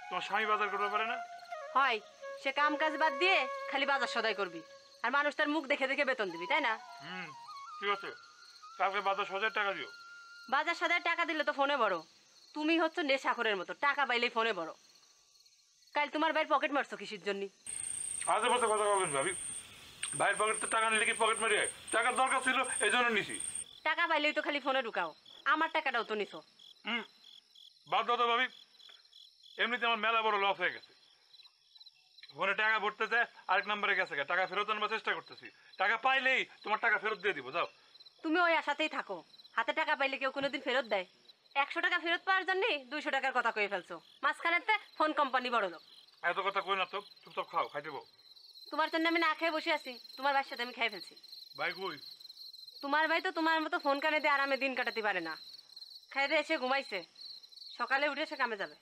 তোমার স্বামী বাজার করতে পারে না? হয়, সে কাম কাজ বাদ দিয়ে খালি বাজার সদাই করবি, আর মানুষ তার মুখ দেখে দেখে বেতন দিবি, তাই না? ঠিক আছে, কালকে বাজার 1000 টাকা দিও। বাজার সদাই টাকা দিলে তো ফোনে বড়। তুমি হচ্ছে নেশাখোরের মতো, টাকা পাইলেই ফোনে বড়। কাল তোমার ভাইয়ের পকেট মারছো কিসের জন্য? আজে বাজে কথা বলবেন ভাবি। ভাইয়ের পকেট তো টাকা নিলে কি পকেট মারি হয়? টাকার দরকার ছিল এই জন্য নিছি। টাকা পাইলেই তো খালি ফোনে ঢুকাও, আমার টাকাটাও তো নিছো। বাদ দাও তো ভাবি, এমনিতে আমার মেলা বড় লস হয়ে গেছে। ফোনে টাকা ভরতে চায়, আরেক নম্বরে গেছে, টাকা ফেরত আনবার চেষ্টা করতেছি। টাকা পাইলেই তোমার টাকা ফেরত দিয়ে দিব, যাও। তুমি ওই আশাতেই থাকো, হাতে টাকা পাইলে কেউ কোনোদিন ফেরত দেয়? 100 টাকা ফেরত পাওয়ার জন্য 200 টাকার কথা কয়ে ফেলছো। মাঝখানেতে ফোন কোম্পানি বড় লোক। এত কথা কই না তো, চুপচাপ খাও, খাই দেবো। তোমার জন্য আমি না খেয়ে বসে আছি, তোমার ভাইয়ের সাথে আমি খাই ফেলছি। ভাই কই? তোমার ভাই তো তোমার মতো ফোন কানে দিয়ে আরামে দিন কাটাতে পারে না। খাইতে এসে ঘুমাইছে, সকালে উঠে সে কামে যাবে।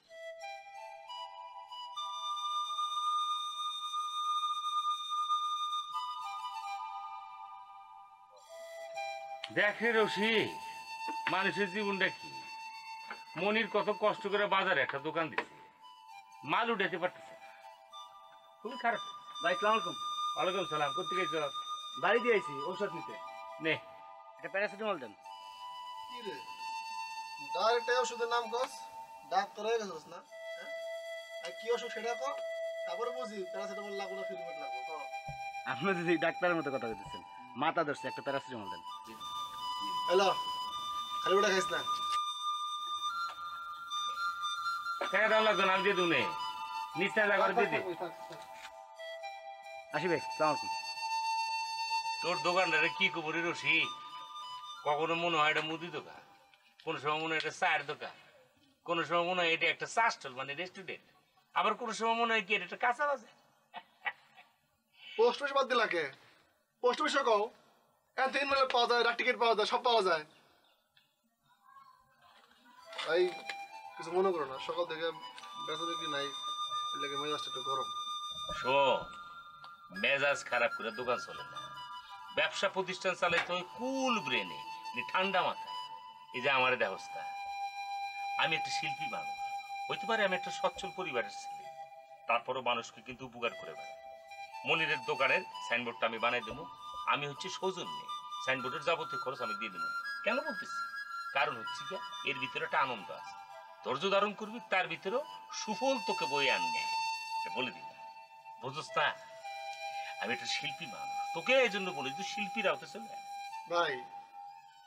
দেখে রশিদ, মানুষের জীবনটা কি। মনির কত কষ্ট করে বাজারে একটা দোকান দিচ্ছে, মাল উঠাতে পারতেছে না। খুবই খারাপ। ভাই সালাম আলাইকুম। ওয়ালাইকুম সালাম। কোথেকে গেছ? বাড়ি দিয়ে আইছি ঔষধ নিতে। নে, একটা প্যারাসিটামল দেন। কি রে ডাইরেক্ট ওষুধের নাম কস, ডাক্তার হয়ে গেছিস না? হ্যাঁ, আর কি অসুখ সেটা কর, তারপরে বুঝি প্যারাসিটামল লাগবে না ফিলিমেন্ট লাগবে। আপনি যদি ডাক্তারের মতো কথা বলতেছেন, মাথা ধরছে, একটা প্যারাসিটামল দেন। হ্যালো, খালি ওটা খাইস না। টাকা দেওয়া লাগতো না, আমি দিয়ে দুনে নিচটা যা করে দিয়ে দে। আসি ভাই, সালাম আলাইকুম। তোর দোকানটারে কি খবর রশিদ? কখনো মনে হয় এটা মুদি দোকান, কোন সময় মনে হয় এটা চায়ের দোকান, কোন সময় মনে হয় এটা একটা চা স্টল মানে রেস্টুরেন্ট, আবার কোন সময় মনে হয় কি এটা একটা কাঁচা বাজার। পোস্ট অফিস বাদ দিলাকে, পোস্ট অফিসে কও, এখান থেকে মেলে পাওয়া যায়, ডাক টিকিট পাওয়া যায়, সব পাওয়া যায়। ভাই কিছু মনে করো না, সকাল থেকে বেচা বিক্রি নাই, লেগে মেজাজটা একটু গরম। শোন, মেজাজ খারাপ করে দোকান চলে না। ব্যবসা প্রতিষ্ঠান চালাইতে হয় কুল ব্রেনে, ঠান্ডা মাথায়। এই যে আমার ব্যবস্থা, আমি একটা শিল্পী মানুষ, হইতে পারে আমি একটা সচ্ছল পরিবারের ছেলে, তারপরও মানুষকে কিন্তু উপকার করে বেড়াই। মনিরের দোকানের সাইনবোর্ডটা আমি বানাই দেবো। আমি হচ্ছে সৌজন্য, সাইনবোর্ডের যাবতীয় খরচ আমি দিয়ে দেবো। কেন বলতেছি? কারণ হচ্ছে কি, এর ভিতরে একটা আনন্দ আছে। ধৈর্য ধারণ করবি, তার ভিতরেও সুফল তোকে বয়ে আনবে, বলে দিলাম। বুঝছ না, আমি একটা শিল্পী মানুষ, তোকে এই জন্য বলি তুই শিল্পীরা হতে চলবে। ভাই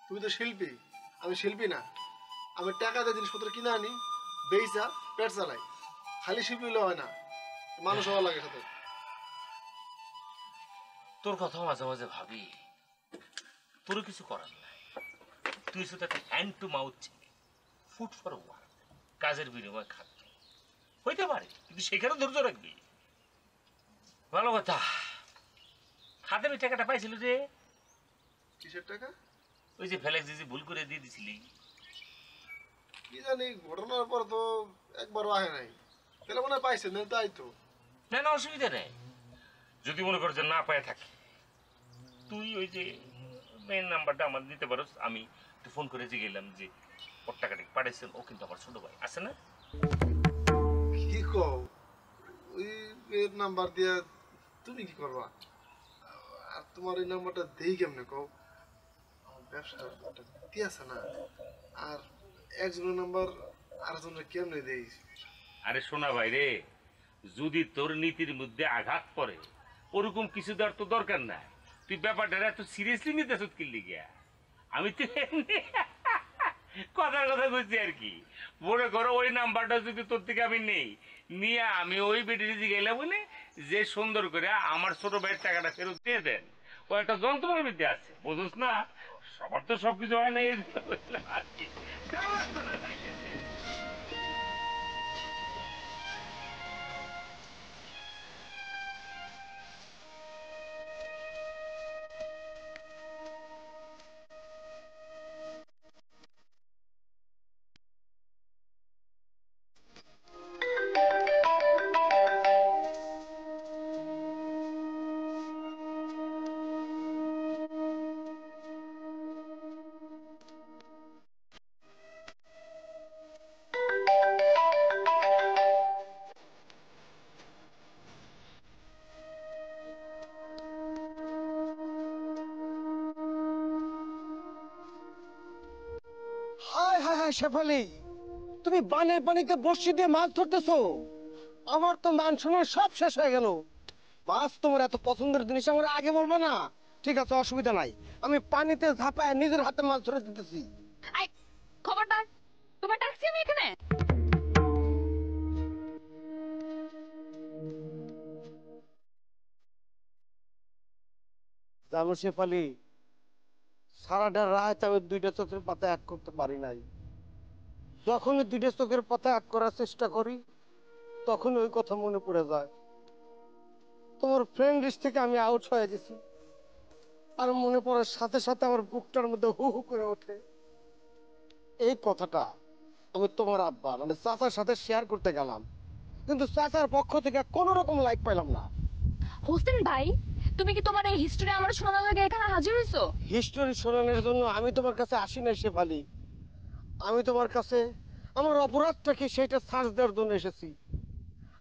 তুমি তো শিল্পী, আমি শিল্পী না। আমি টাকা দিয়ে জিনিসপত্র কিনে আনি, বেইচা পেট চালাই। খালি শিল্পী হলে হয় না, মানুষ হওয়া লাগে সাথে। তোর কথা মাঝে মাঝে ভাবি, তোরও কিছু করার নাই। তুই শুধু একটা হ্যান্ড টু মাউথ ছেলে, ফুড ফর ওয়ার্ক, কাজের বিনিময়ে খাদ্য হইতে পারে, কিন্তু সেখানেও ধৈর্য রাখবি। ভালো কথা, হাতে আমি টাকাটা পাইছিল যে। কিসের টাকা? ওই যে ফ্লেক্স যে ভুল করে দিয়ে দিছিলি। কি জানি, ঘটনার পর তো একবারও আহে নাই, তাহলে মনে হয় পাইছে না, তাই তো। না না, অসুবিধা নেই। যদি মনে কর যে না পায়ে থাকে, তুই ওই যে মেন নাম্বারটা আমার দিতে পারো। আমি একটু ফোন করে গেলাম যে ওর টাকাটা পাঠাইছেন, ও কিন্তু আমার ছোট ভাই আছে না। কি কও, ওই এর নাম্বার দিয়ে তুমি কি করবা? আর তোমার এই নাম্বারটা দেই কেমনে কও? আমার ব্যবসার কি আছে না, আর একজনের নাম্বার আরেকজনের কেমনে দেই? আরে শোনা ভাই রে, যদি তোর নীতির মধ্যে আঘাত পড়ে, ওরকম কিছু দেওয়ার তো দরকার নাই। তুই ব্যাপারটা এত সিরিয়াসলি নিতেছ কি লিগা? আমি তো এমনি কথার কথা বুঝছি আর কি। মনে করো ওই নাম্বারটা যদি তোর থেকে আমি নেই, নিয়ে আমি ওই বেটিতে গেলাম বলে যে সুন্দর করে আমার ছোট ভাইয়ের টাকাটা ফেরত দিয়ে দেন, ও একটা যন্ত্রণার মধ্যে আছে, বুঝোস না? সবার তো সবকিছু হয় না আর কি। হায় হায় হায় শেফালি, তুমি বানের পানিতে বর্ষি দিয়ে মাছ ধরতেছো? আমার তো মান সম্মান সব শেষ হয়ে গেল। মাছ তোমার এত পছন্দের জিনিস আমার আগে বলবে না? ঠিক আছে, অসুবিধা নাই, আমি পানিতে ঝাঁপায় নিজের হাতে মাছ ধরে দিতেছি। আই খবরদার, তোমার ডাকছি আমি এখানে। জানো শেফালি, সারাটা রাত আমি দুইটা চোখের পাতা এক করতে পারি নাই। যখনই দুইটা চোখের পাতা এক করার চেষ্টা করি, তখন ওই কথা মনে পড়ে যায়। তোমার ফ্রেন্ড লিস্ট থেকে আমি আউট হয়ে গেছি, আর মনে পড়ার সাথে সাথে আমার বুকটার মধ্যে হু হু করে ওঠে। এই কথাটা আমি তোমার আব্বা মানে চাচার সাথে শেয়ার করতে গেলাম, কিন্তু চাচার পক্ষ থেকে কোনো রকম লাইক পেলাম না। হোসেন ভাই, তুমি কি তোমার এই হিস্টোরি আমার শোনানোর লাগে এখানে হাজির হয়েছো? হিস্টোরি শোনানোর জন্য আমি তোমার কাছে আসি নাই শেফালি, আমি তোমার কাছে আমার অপরাধটা কি সেটা সার্চ দেওয়ার জন্য এসেছি।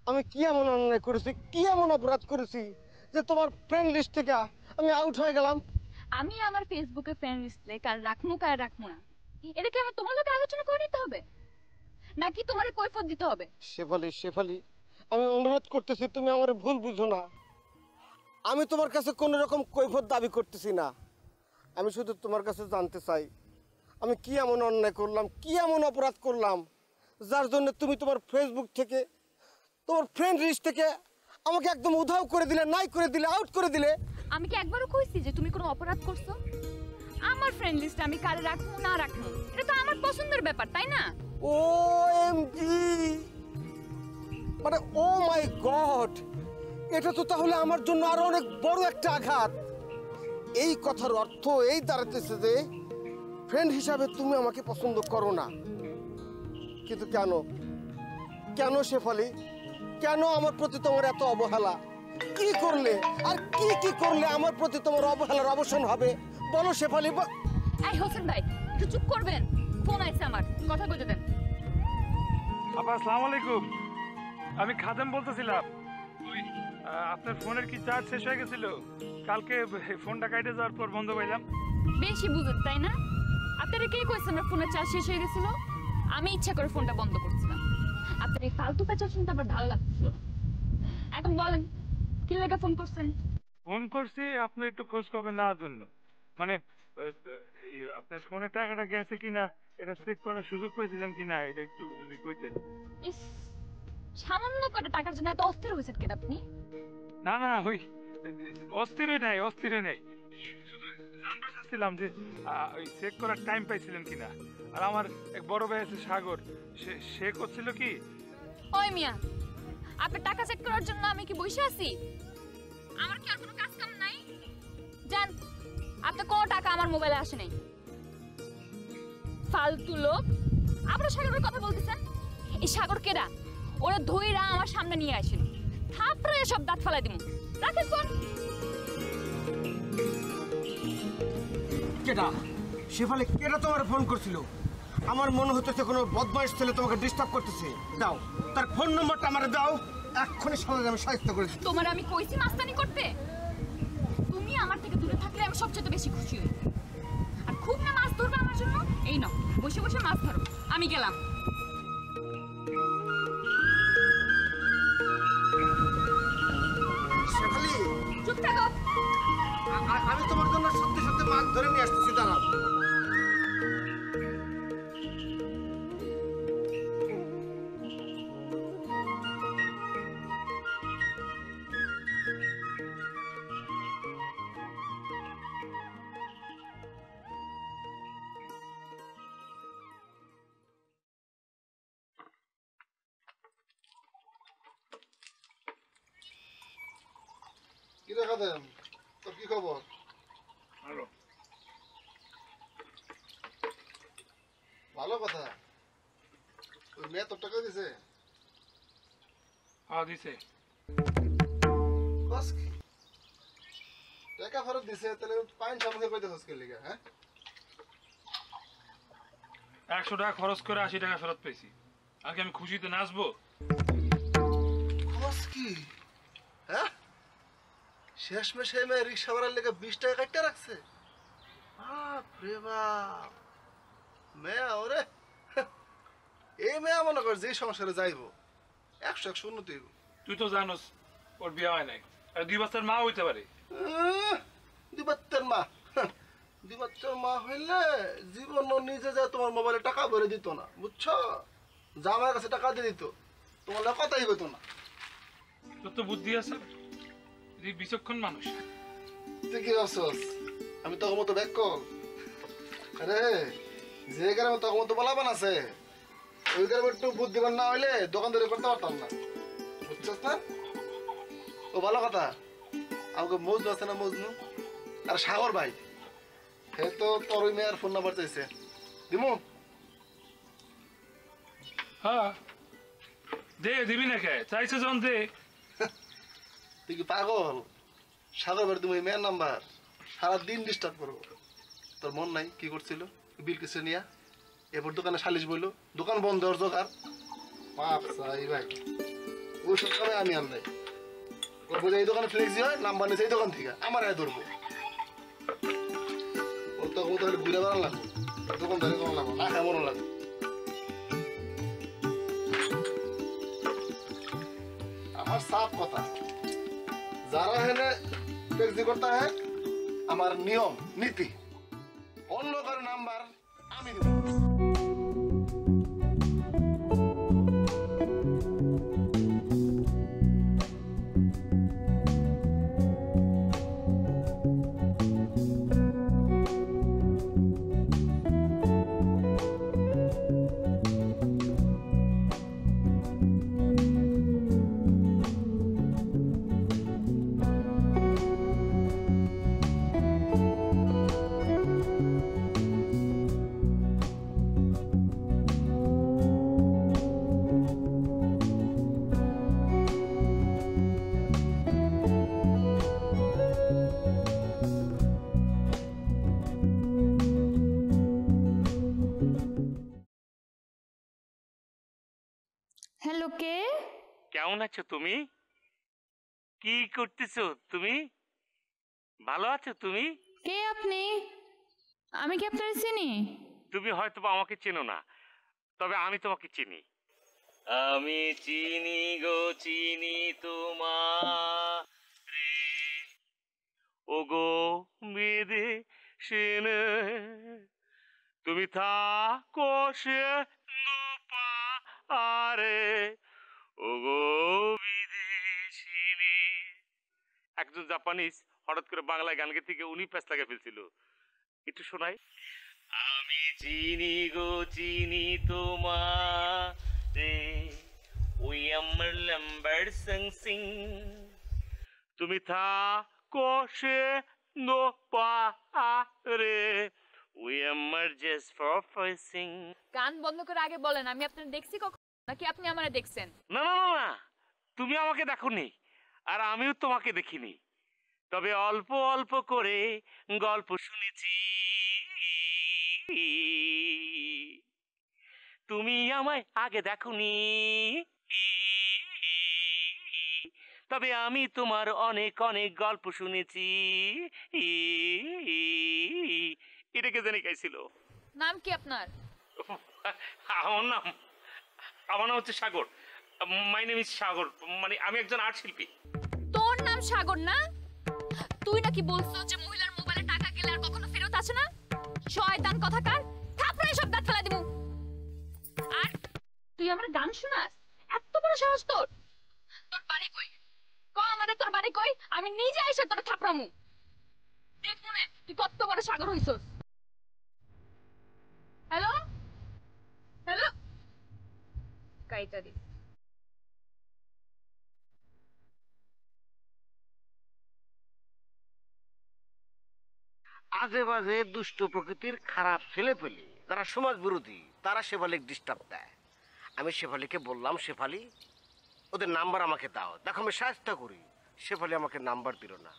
আমি কি এমন অন্যায় করেছি, কি এমন অপরাধ করেছি যে তোমার ফ্রেন্ড লিস্ট থেকে আমি আউট হয়ে গেলাম? আমি আমার ফেসবুকে ফ্রেন্ড লিস্টে কার রাখমু কার রাখমু না, এটা কি আমার তোমার লোকে আলোচনা করে নিতে হবে, নাকি তোমার কৈফিয়ত দিতে হবে? শেফালি শেফালি, আমি অনুরোধ করতেছি, তুমি আমার ভুল বুঝো না। আমি তোমার কাছে কোনো রকম কৈফিয়ত দাবি করতেছি না। আমি শুধু তোমার কাছে জানতে চাই, আমি কি এমন অন্যায় করলাম, কি এমন অপরাধ করলাম যার জন্য তুমি তোমার ফেসবুক থেকে, তোমার ফ্রেন্ড লিস্ট থেকে আমাকে একদম উধাও করে দিলে, নাই করে দিলে, আউট করে দিলে। আমি কি একবারও কইছি যে তুমি কোনো অপরাধ করছো? আমার ফ্রেন্ড লিস্টে আমি কারে রাখমু না রাখমু এটা তো আমার পছন্দের ব্যাপার, তাই না? ওএমজি, মানে ও মাই গড, এটা তো তাহলে আমার জন্য আরো অনেক বড় একটা আঘাত। এই কথার অর্থ এই দাঁড়াতেছে যে ফ্রেন্ড হিসাবে তুমি আমাকে পছন্দ করো না। কিন্তু কেন, কেন শেফালি, কেন আমার প্রতি তোমার এত অবহেলা? কি করলে আর কি কি করলে আমার প্রতি তোমার অবহেলার অবসান হবে বলো শেফালি। এই হোসেন ভাই, একটু চুপ করবেন, ফোন আইছে আমার, কথা কইতে দেন। আপা আসসালামু আলাইকুম, আমি খাদেম বলতেছিলাম। ওই আপনার ফোনের কি চার্জ শেষ হয়ে গেছিল? কালকে ফোনটা কাটে যাওয়ার পর বন্ধ পাইলাম। বেশি বুঝেন তাই না? আপনারা কে কইছেন আমার ফোনের চার্জ শেষ হয়ে গেছিল? আমি ইচ্ছা করে ফোনটা বন্ধ করছিলাম। আপনার এই ফালতু পেঁচা শুনতে আমার ভালো লাগছিল। এখন বলেন কি লাগা ফোন করছেন? ফোন করছি আপনার একটু খোঁজ খবর নেওয়ার জন্য, মানে আপনার ফোনে টাকাটা গেছে কিনা এটা চেক করার সুযোগ পেয়েছিলাম কিনা, এটা একটু যদি কইতেন। ইস, সামান্য কটা টাকার জন্য এত অস্থির হয়েছেন কেন আপনি? না না, ওই অস্থির নাই, অস্থির নাই, শুধু জানতে চাচ্ছিলাম যে ওই চেক করার টাইম পাইছিলেন কিনা। আর আমার এক বড় ভাই আছে সাগর, সে করছিল কি। ওই মিয়া, আপনার টাকা চেক করার জন্য আমি কি বসে আছি? আমার কি আর কোনো কাজ কাম নাই? জান, আপনার কোনো টাকা আমার মোবাইলে আসে নাই। ফালতু লোক, আপনার সাগরের কথা বলতেছেন? এই সাগর কেডা? ওরা ধইরা আমার সামনে নিয়ে আসেন, থাপড়ে সব দাঁত ফালাই দিমু। রাখেন ফোন। কেডা শেফালি, কেডা তোমার ফোন করছিল? আমার মনে হতেছে কোনো বদমাইশ ছেলে তোমাকে ডিস্টার্ব করতেছে। দাও তার ফোন নম্বরটা আমারে দাও, এক্ষুনি সবাই আমি সাহায্য করে দিচ্ছি। তোমার আমি কইছি মাস্তানি করতে? তুমি আমার থেকে দূরে থাকলে আমি সবচেয়ে বেশি খুশি হই। আর খুব না মাছ ধরবে আমার জন্য, এই নাও বসে বসে মাছ ধরো, আমি গেলাম। শেফালি, চুপ থাকো। আমি তোমার জন্য সত্যি সত্যি মাছ ধরে নিয়ে আসতেছি, দাঁড়াও। কি দেখা দেন, তোর কি খবর? ভালো। ভালো কথা। ওই মেয়ে তোর টাকা দিছে? হ্যাঁ দিছে। বাস কি? টাকা ফেরত দিছে, তাহলে পাইন সামনে কইতে হসকে লিগা, হ্যাঁ? 100 টাকা খরচ করে 80 টাকা ফেরত পেয়েছি। আগে আমি খুশিতে নাচবো? বাস কি? হ্যাঁ? শেষমেশ এই মেয়ে রিক্সা ভাড়ার লেগে 20 টাকা কাটতে রাখছে। বাপরে বাপ, মেয়া ওরে, এই মেয়া মনে কর যে সংসারে যাইবো 100 উন্নতি হইব। তুই তো জানোস ওর বিয়ে হয় নাই, আর 2 বাচ্চার মা হইতে পারে। দিবাত্তের মা, দিবাত্তের মা হইলে জীবন নিজে যায় তোমার মোবাইলে টাকা ভরে দিত না, বুঝছো? জামাইয়ের কাছে টাকা দিয়ে দিত, তোমার লাগে কথাই হইতো না। তোর তো বুদ্ধি আছে, তুই বিচক্ষণ মানুষ। তুই কি ভাবছস আমি তখন মতো ব্যাক কল? আরে যে গ্রামে তখন মতো বলাবান আছে, ওই গ্রামে একটু বুদ্ধিমান না হইলে দোকানদারি করতে পারতাম না, বুঝছস না? ও ভালো কথা, আমাকে মজনু আছে না, মজনু আর সাগর ভাই, হে তো তোর ওই মেয়ের ফোন নাম্বার চাইছে, দিমু? হ্যাঁ দে, দিবি না কে? চাইছে যখন দে। তুই কি পাগল? সাগর ভাই তুমি মেয়ের নাম্বার সারাদিন ডিস্টার্ব করবো। তোর মন নাই কি করছিল বিল কিছু নিয়া? এরপর দোকানে সালিশ বললো, দোকান বন্ধ হওয়ার জোগাড়। বাপ সাই ভাই, ওই সব কামে আমি আর নাই। ওর বোঝা এই দোকানে ফ্লেক্সি হয়, নাম্বার নিয়েছে এই দোকান থেকে, আমার আয় ধরবো। ওর তখন তাহলে ঘুরে বেড়ান লাগবো, দোকান ধরে কমন লাগবো, না খায় মনে লাগবো। আমার সাফ কথা, যারা হেনে ফ্লেক্সি করতে হয় আমার নিয়ম নীতি, অন্য কারো নাম্বার আমি দিব। হ্যালো, কে? কেমন আছো তুমি? কি করতেছো তুমি? ভালো আছো তুমি? কে আপনি? আমি কি আপনার চিনি? তুমি হয়তো বা আমাকে চেনো না, তবে আমি তোমাকে চিনি। আমি চিনি গো, চিনি তোমারে, ও গো বেদে সেনে, তুমি থাকো সে আরে, ও গো বিদেশিনী। একজন জাপানিজ হঠাৎ করে বাংলায় গান গেতে থেকে উনি প্যাচ লাগা ফেলছিল, একটু শোনাই। আমি চিনি গো, চিনি তোমারে, ওই আমার লম্বার সং সিং, তুমি থাকো সে নো পারে, ওই আমার জাস্ট ফর ফেসিং। গান বন্ধ করে আগে বলেন, আমি আপনার দেখছি কখন নাকি আপনি আমারে দেখছেন? না না না না, তুমি আমাকে দেখোনি আর আমিও তোমাকে দেখিনি, তবে অল্প অল্প করে গল্প শুনেছি। তুমি আমায় আগে দেখোনি, তবে আমি তোমার অনেক অনেক গল্প শুনেছি। এটাকে জানি গাইছিল। নাম কি আপনার? আমার নাম আমার নাম হচ্ছে সাগর। মাই নেম ইজ সাগর, মানে আমি একজন আর্ট শিল্পী। তোর নাম সাগর না? তুই নাকি বলছো যে মহিলার মোবাইলে টাকা গেলে আর কখনো ফেরত আসে না? শয়তান কথাকার, থাপড়ায় সব দাঁত ফেলা দিমু। আর তুই আমার গান শোনাস? এত বড় সাহস তোর! তোর বাড়ি কই? ক আমারে তোর বাড়ি কই, আমি নিজে এসে তোর থাপড়ামু। দেখ মনে তুই কত বড় সাগর হইছস। Hello hello কাইটারি। আজে বাজে দুষ্ট প্রকৃতির খারাপ ছেলে পেলে তারা সমাজ বিরোধী, তারা শেফালিক ডিস্টার্ব দেয়। আমি শেফালিকে বললাম, শেফালি ওদের নাম্বার আমাকে দাও, দেখো আমি সাহায্য করি। শেফালি আমাকে নাম্বার দিল না।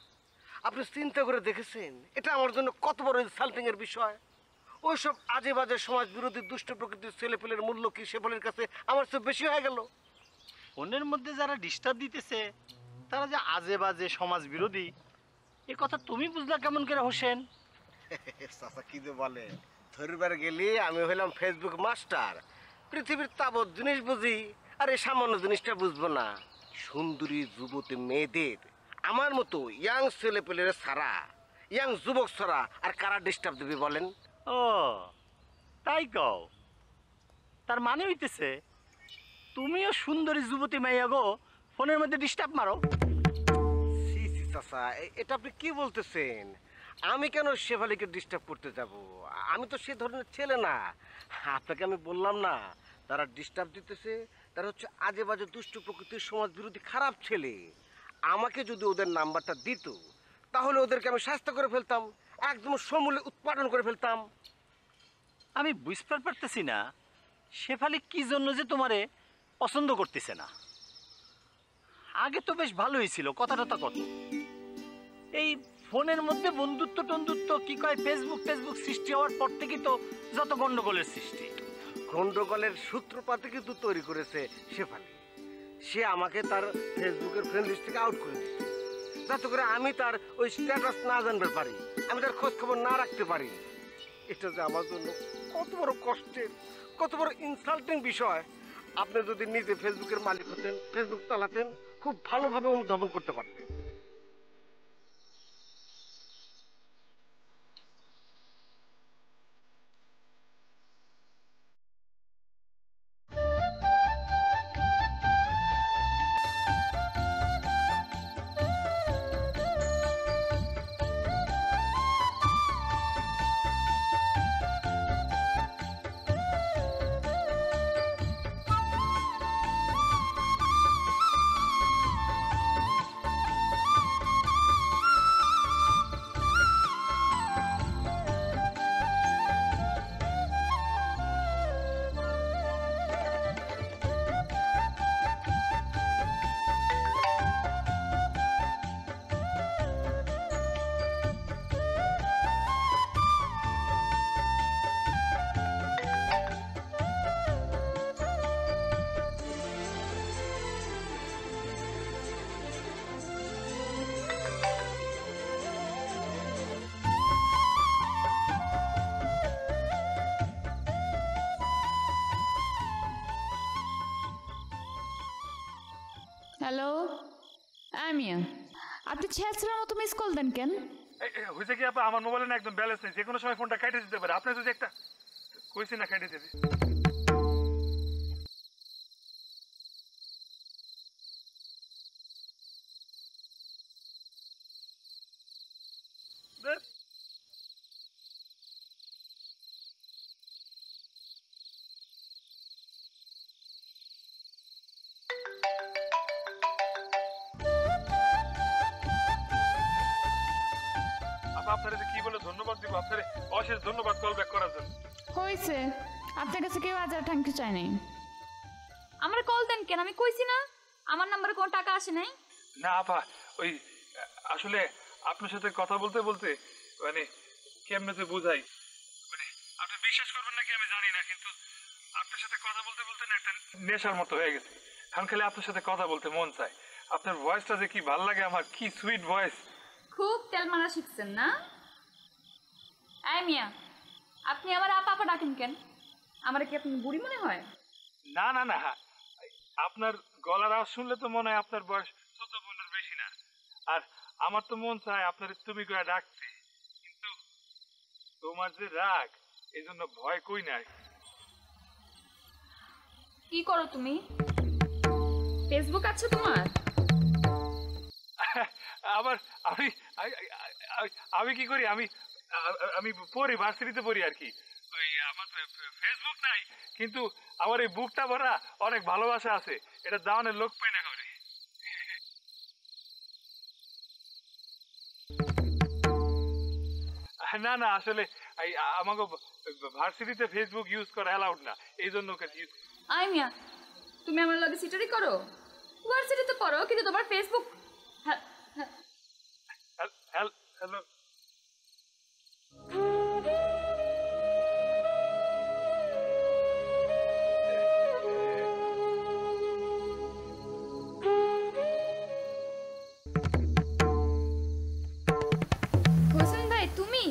আপনি চিন্তা করে দেখেছেন এটা আমার জন্য কত বড় ইনসাল্টিং এর বিষয়? ওইসব আজে বাজে সমাজ বিরোধী দুষ্ট প্রকৃতির ছেলে পেলের মূল্য কি শেফালির কাছে আমার চেয়ে বেশি হয়ে গেল? ফোনের মধ্যে যারা ডিস্টার্ব দিতেছে তারা যে আজে বাজে সমাজ বিরোধী, এ কথা তুমি বুঝলা কেমন করে হোসেন? চাচা কি যে বলে, ধরবার গেলে আমি হইলাম ফেসবুক মাস্টার, পৃথিবীর তাবৎ জিনিস বুঝি, আর এই সামান্য জিনিসটা বুঝবো না। সুন্দরী যুবতী মেয়েদের আমার মতো ইয়াং ছেলে পেলের ছাড়া, ইয়াং যুবক ছাড়া আর কারা ডিস্টার্ব দেবে বলেন? ও তাই কও? তার মানে হইতেছে তুমিও সুন্দরী যুবতী মাইয়া গো ফোনের মধ্যে ডিস্টার্ব মারো? সি সি চাচা, এটা আপনি কি বলতেছেন? আমি কেন শেফালিকে ডিস্টার্ব করতে যাব? আমি তো সে ধরনের ছেলে না। আপনাকে আমি বললাম না, তারা ডিস্টার্ব দিতেছে, তারা হচ্ছে আজে বাজে দুষ্ট প্রকৃতির সমাজ বিরোধী খারাপ ছেলে। আমাকে যদি ওদের নাম্বারটা দিত তাহলে ওদেরকে আমি শাস্তি করে ফেলতাম, একদম সমূলে উৎপাদন করে ফেলতাম। আমি বুঝতে পারতেছি না শেফালি কি জন্য যে তোমারে পছন্দ করতেছে না। আগে তো বেশ ভালোই ছিল, কথা টথা কত। এই ফোনের মধ্যে বন্ধুত্ব টন্ধুত্ব কি কয় ফেসবুক টেসবুক সৃষ্টি হওয়ার পর থেকে তো যত গন্ডগোলের সৃষ্টি। গন্ডগোলের সূত্রপাতে কিন্তু তৈরি করেছে শেফালি। সে আমাকে তার ফেসবুকের ফ্রেন্ড লিস্ট থেকে আউট করে দিচ্ছে, যাতে করে আমি তার ওই স্ট্যাটাস না জানতে পারি, আমি তার খোঁজ খবর না রাখতে পারি। এটা যে আমার জন্য কত বড় কষ্টের, কত বড় ইনসাল্টিং বিষয়। আপনি যদি নিজে ফেসবুকের মালিক হতেন, ফেসবুক চালাতেন, খুব ভালোভাবে অনুধাবন করতে পারতেন। হ্যালো আমিয়া, আপনি ছেঁচড়ার মতো মিস কল দেন কেন? হয়েছে কি আপা, আমার মোবাইলে না একদম ব্যালেন্স নেই, যে কোনো সময় ফোনটা কেটে দিতে পারে। আপনি যদি একটা কইছি না কেটে দেবে। আপনারা কি বলে ধন্যবাদ দিব? আপনার অশেষ ধন্যবাদ কল ব্যাক করার জন্য। হয়েছে, আপনার কাছে কেউ হাজার থ্যাংক ইউ চাই নাই। আমার কল দেন কেন? আমি কইছি না আমার নাম্বারে কোনো টাকা আসে নাই। না আপা, ওই আসলে আপনার সাথে কথা বলতে বলতে মানে কেমনে যে বুঝাই, মানে আপনি বিশ্বাস করবেন নাকি আমি জানি না, কিন্তু আপনার সাথে কথা বলতে বলতে না একটা নেশার মতো হয়ে গেছে। এখন খালি আপনার সাথে কথা বলতে মন চায়। আপনার ভয়েসটা যে কি ভাল লাগে আমার, কি সুইট ভয়েস। খুব তেল মারা শিখছেন না? আই মিয়া, আপনি আমার আপা আপা ডাকেন কেন? আমার কি আপনি বুড়ি মনে হয়? না না না, আপনার গলার আওয়াজ শুনলে তো মনে হয় আপনার বয়স 14-15 বেশি না। আর আমার তো মন চায় আপনার তুমি করে ডাকতে, কিন্তু তোমার যে রাগ এই জন্য ভয় কই নাই। কি করো তুমি? ফেসবুক আছে তোমার? আবার আমি আমি কি করি, আমি আমি পড়ি, ভার্সিটিতে পড়ি আর কি। ওই আমার ফেসবুক নাই, কিন্তু আমার এই বুকটা ভরা অনেক ভালোবাসা আছে, এটা দাওয়ানের লোক পাই না করে। না না, আসলে আমাকে ভার্সিটিতে ফেসবুক ইউজ করা অ্যালাউড না, এই জন্য আই মিয়া, তুমি আমার লগে সিটারি করো? ভার্সিটিতে পড়ো কিন্তু তোমার ফেসবুক। হ্যালো, হোসেন ভাই তুমি?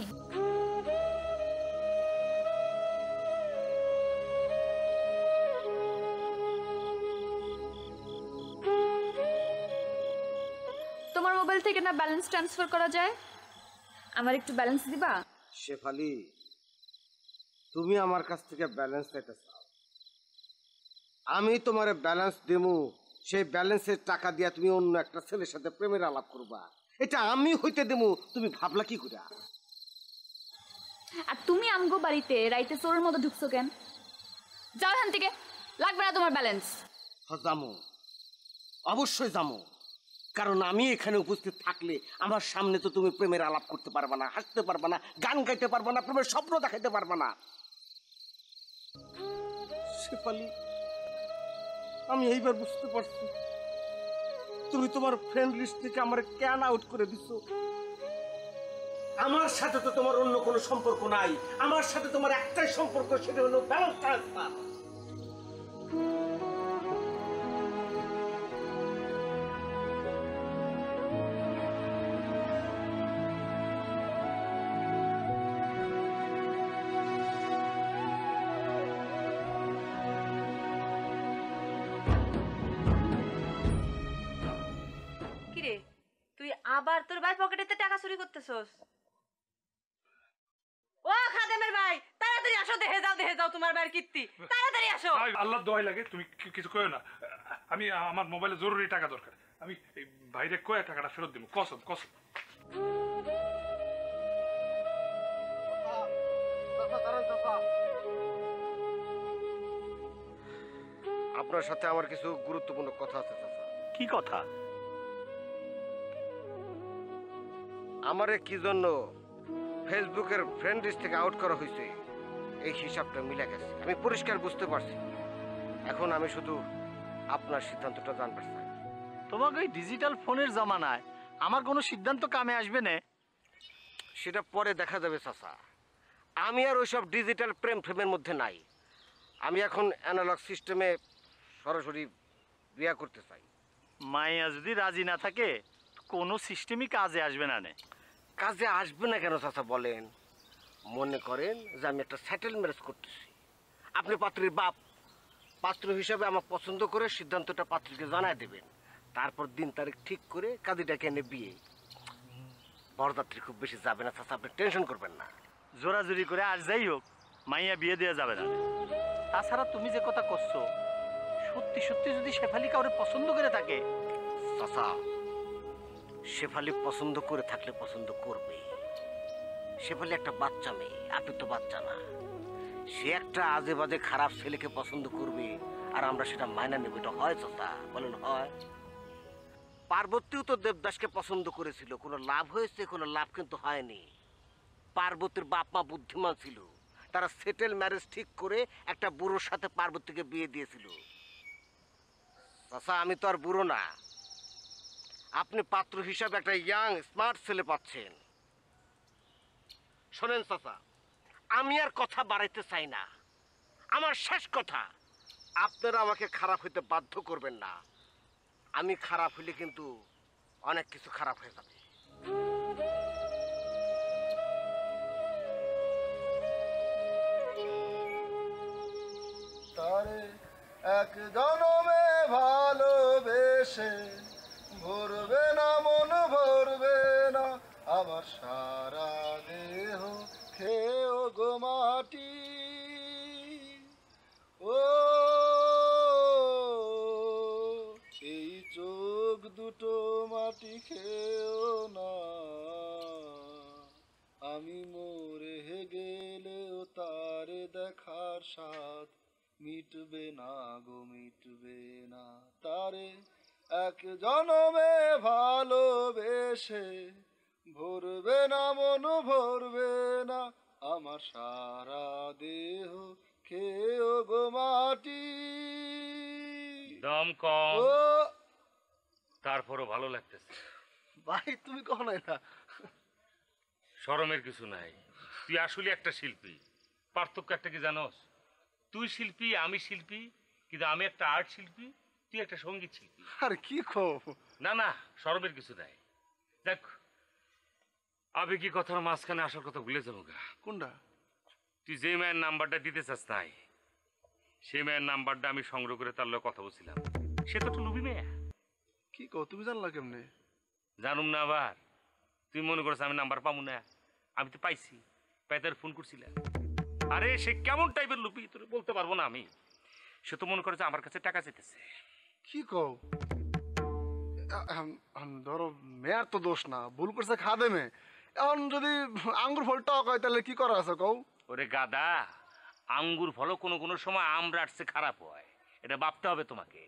তোমার মোবাইল থেকে না ব্যালেন্স ট্রান্সফার করা যায়? আমার একটু ব্যালেন্স দিবা? শেফালি, তুমি আমার কাছ থেকে ব্যালেন্স চাইতে চাও, আমি তোমার ব্যালেন্স দেবো। সেই ব্যালেন্সের টাকা দিয়া তুমি অন্য একটা ছেলের সাথে প্রেমের আলাপ করবা, এটা আমি হইতে দেবো? তুমি ভাবলা কি করে? আর তুমি আমগো বাড়িতে রাইতে চোরের মতো ঢুকছো কেন? যাও এখান থেকে, লাগবে না তোমার ব্যালেন্স। জামো, অবশ্যই জামো, কারণ আমি এখানে উপস্থিত থাকলে আমার সামনে তো তুমি প্রেমের আলাপ করতে পারবা না, হাসতে পারবা না, গান গাইতে পারবা না, প্রেমের স্বপ্ন দেখাইতে পারবা না। শেফালি, আমি এইবার বুঝতে পারছি তুমি তোমার ফ্রেন্ড লিস্ট থেকে আমার কেন আউট করে দিছো। আমার সাথে তো তোমার অন্য কোনো সম্পর্ক নাই, আমার সাথে তোমার একটাই সম্পর্ক, সেটা হলো ব্যালেন্স ট্রান্সফার। কিরে, তুই আবার তোর ভাই পকেটেতে টাকা চুরি করতেছস? ও খাদেমের ভাই, তাড়াতাড়ি আসো, দেখে যাও তোমার ভাইয়ের কীর্তি, তাড়াতাড়ি আসো। আল্লাহ দোহাই লাগে, তুমি কিছু কইও না। আমি আমার মোবাইলে জরুরি টাকা দরকার, আমি এই বাইরে কয়ে টাকাটা ফেরত দিব, কসম কসম। আপনার সাথে আমার কিছু গুরুত্বপূর্ণ কথা আছে চাচা। কি কথা? আমারে কি জন্য ফেসবুকের ফ্রেন্ড লিস্ট থেকে আউট করা হয়েছে এই হিসাবটা মিলে গেছে, আমি পরিষ্কার বুঝতে পারছি। এখন আমি শুধু আপনার সিদ্ধান্তটা জানতে চাই। তোমাকে ওই ডিজিটাল ফোনের জামানায় আমার কোনো সিদ্ধান্ত কামে আসবে না? সেটা পরে দেখা যাবে চাচা। আমি আর ওইসব ডিজিটাল প্রেমের মধ্যে নাই, আমি এখন অ্যানালগ সিস্টেমে সরাসরি বিয়ে করতে চাই। মাইয়া যদি রাজি না থাকে কোনো সিস্টেমই কাজে আসবে না। কাজে আসবে না কেন চাচা বলেন? মনে করেন যে আমি একটা সেটেল ম্যারেজ করতেছি, আপনি পাত্রীর বাপ, পাত্র হিসাবে আমার পছন্দ করে সিদ্ধান্তটা পাত্রীকে জানায় দেবেন, তারপর দিন তারিখ ঠিক করে কাজীটাকে এনে বিয়ে। বরযাত্রী খুব বেশি যাবে না চাচা, আপনি টেনশন করবেন না। জোরাজুরি করে আর যাই হোক মাইয়া বিয়ে দেওয়া যাবে না। তাছাড়া তুমি যে কথা করছো, সত্যি সত্যি যদি শেফালি কাউরে পছন্দ করে থাকে, চাচা শেফালি পছন্দ করে থাকলে পছন্দ করবে। শেফালি একটা বাচ্চা মেয়ে, আপনি তো বাচ্চা না। সে একটা আজে বাজে খারাপ ছেলেকে পছন্দ করবে আর আমরা সেটা মাইনা নেব, এটা হয় চাচা বলেন? হয়। পার্বতীও তো দেবদাসকে পছন্দ করেছিল, কোনো লাভ হয়েছে? কোনো লাভ কিন্তু হয়নি। পার্বতীর বাপ মা বুদ্ধিমান ছিল, তারা সেটেল ম্যারেজ ঠিক করে একটা বুড়োর সাথে পার্বতীকে বিয়ে দিয়েছিল। চাচা আমি তো আর বুড়ো না, আপনি পাত্র হিসাবে একটা ইয়াং স্মার্ট ছেলে পাচ্ছেন। শোনেন চাচা, আমি আর কথা বাড়াইতে চাই না, আমার শেষ কথা, আপনারা আমাকে খারাপ হইতে বাধ্য করবেন না। আমি খারাপ হইলে কিন্তু অনেক কিছু খারাপ হয়ে যাবে। তারে এক জনমে ভালোবেসে ভরবে না মন ভরবে আমার সারা দেহ খেয়েও গো মাটি ও এই চোখ দুটো মাটি খেয়েও না আমি মরে গেলেও তারে দেখার স্বাদ মিটবে না গো মিটবে না তারে এক জনমে ভালোবেসে ভরবে না মন ভরবে না আমার সারা দেহ খেয়েও গো মাটি দাম কম ও তারপরও ভালো লাগতেছে। ভাই তুমি কখন না শরমের কিছু নাই, তুই আসলে একটা শিল্পী। পার্থক্য একটা কি জানোস? তুই শিল্পী, আমি শিল্পী, কিন্তু আমি একটা আর্ট শিল্পী, তুই একটা সঙ্গীত শিল্পী। আর কি খো না না, শরমের কিছু নাই। দেখ, আবেগী কথার মাঝখানে আসার কথা ভুলে যাবো গা। কোনটা? তুই যে মায়ের নাম্বারটা দিতে চাস নাই, সেই মায়ের নাম্বারটা আমি সংগ্রহ করে তার লগে কথা বলছিলাম। সে তো একটু লুবি মেয়ে। কি কো তুমি জানলা কেমনে? জানুম না আবার? তুই মনে করছ আমি নাম্বার পাবো না? আমি তো পাইছি, পাই তার ফোন করছিলাম। আরে সে কেমন টাইপের লুপি তোর বলতে পারবো না আমি। সে তো মনে করে যে আমার কাছে টাকা চাইতেছে। কি কও? ধরো মেয়ার তো দোষ না, ভুল করছে খাদে মে। এখন যদি আঙ্গুর ফলটা কয় তাহলে কি করা আছে কও? ওরে গাদা, আঙ্গুর ফলও কোনো কোনো সময় আমরার চেয়ে খারাপ হয়, এটা ভাবতে হবে তোমাকে।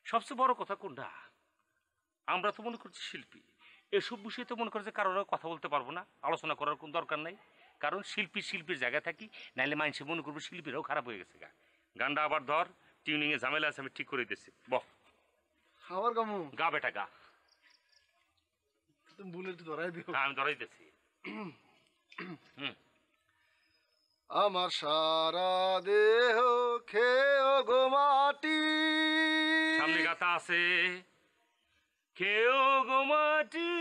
সবচেয়ে বড় কথা কোনটা, আমরা তো মনে করছি শিল্পী, এসব বিষয়ে তো মনে করছে কারোর কথা বলতে পারবো না, আলোচনা করার কোনো দরকার নাই। কারণ শিল্পীর জায়গায় থাকি, নাইলে মানুষে মনে করবো শিল্পীরাও খারাপ হয়ে গেছে গা। গানটা আবার ধর, টিউনিংয়ে ঝামেলা আছে, আমি ঠিক করে দিচ্ছি। বহ আবার কামু গা বেটা গা। তুমি ভুলে একটু ধরাই দিও। হ্যাঁ, আমি ধরাই দিচ্ছি। আমার সারা দেহ খেয়েও গো মাটি সামনে গাতা আছে, কেউ গো মাটি,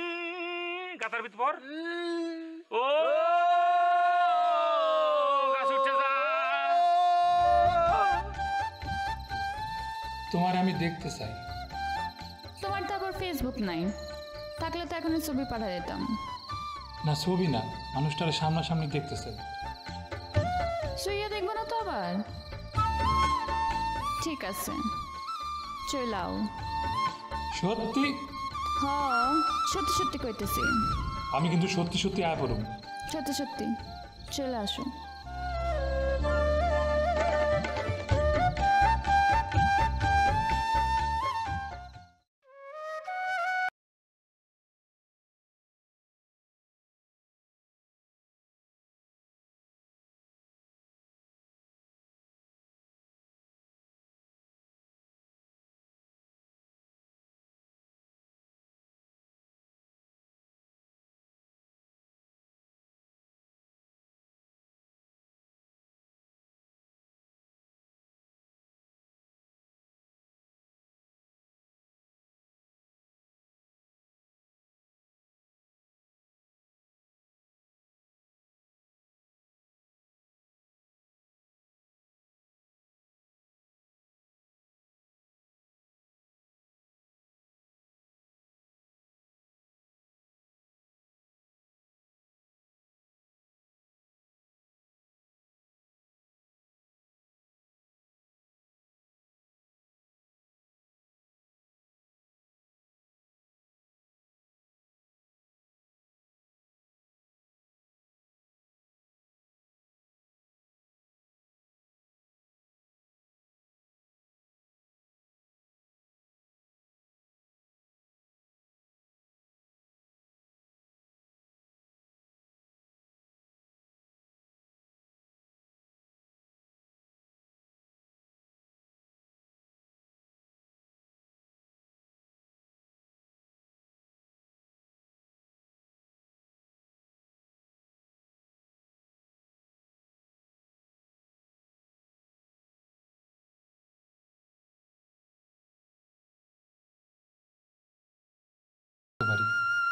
গাতার ভিতর পর। ও গাছ উঠে যা। তোমার আমি দেখতে চাই। তোমার তো আবার ফেসবুক নাই, থাকলে তো এখনই ছবি পাঠা দিতাম। না ছবি না, মানুষটার সামনাসামনি দেখতে চাই। শুইয়া দেখবো না তো আবার? ঠিক আছে, চলাও। সত্যি? হ, সত্যি সত্যি কইতেছি। আমি কিন্তু সত্যি সত্যি আয় পড়ুম। সত্যি সত্যি চলে আসো।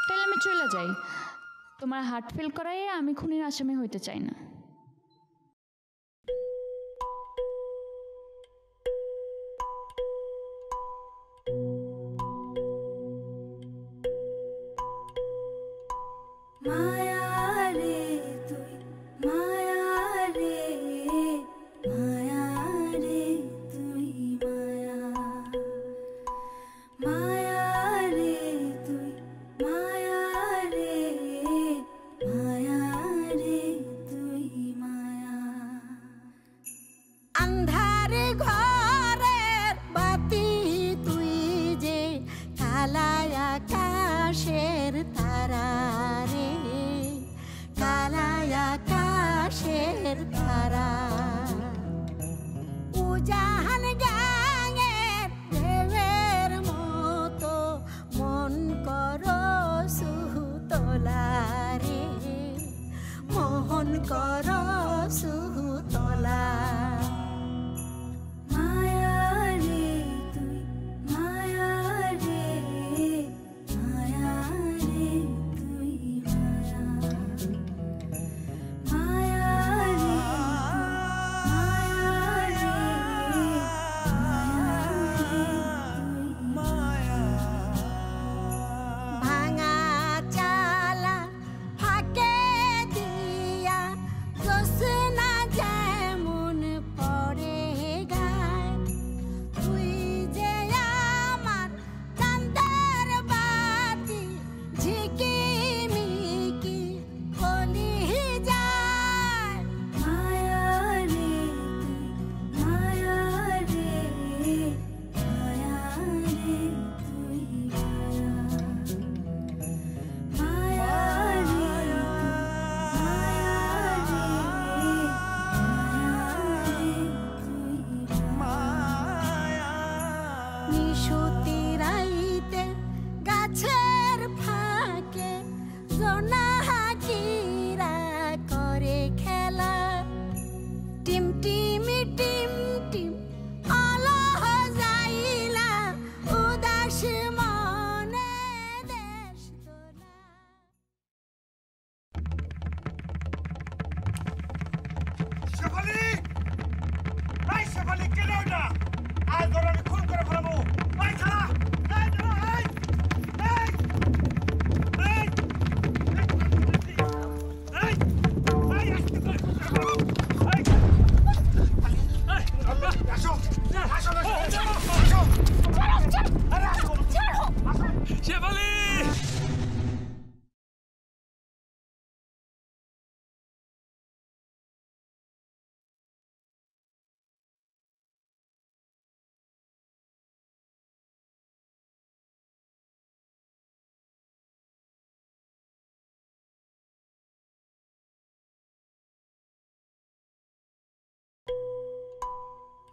তাহলে আমি চলে যাই। তোমার হার্ট ফেল করায় আমি খুনির আসামি হইতে চাই না। আন্ধার ঘরের বাতি তুই যে কালায় আকাশের তারা রে কালায় আকাশের তারা উজাহান গাঙের ঢেউয়ের মতো মন করো সুতলা রে মোহন করো সুতলা মায়া রে তুই মায়া রে মায়া রে তুই মায়া মায়া রে ভাঙা চালা ফাঁকে দিয়া জোছনা যেমন পড়ে গায় তুই যে আমার চাঁদের বাতি ঝিকিমিকি কলি যায় মায়া রে তুই মায়া রে মায়া রে তুই মায়া মায়া রে নিশুতি রাইতে গাছের ফাঁকে জোনাকিরা করে খেলা টিম টিমি টিম টিম অলহ যাইলা উদাস মনে দেশ দোলা শেফালি এই শেফালি কেন ওটা আজ ধরে আমি খুন করে ফেলাবো এই খালা এই দাঁড়া এই এই এই এই আসতে করে খুন করে ফেলাবো এই আসো আসো আসো শেফালি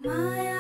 মায়া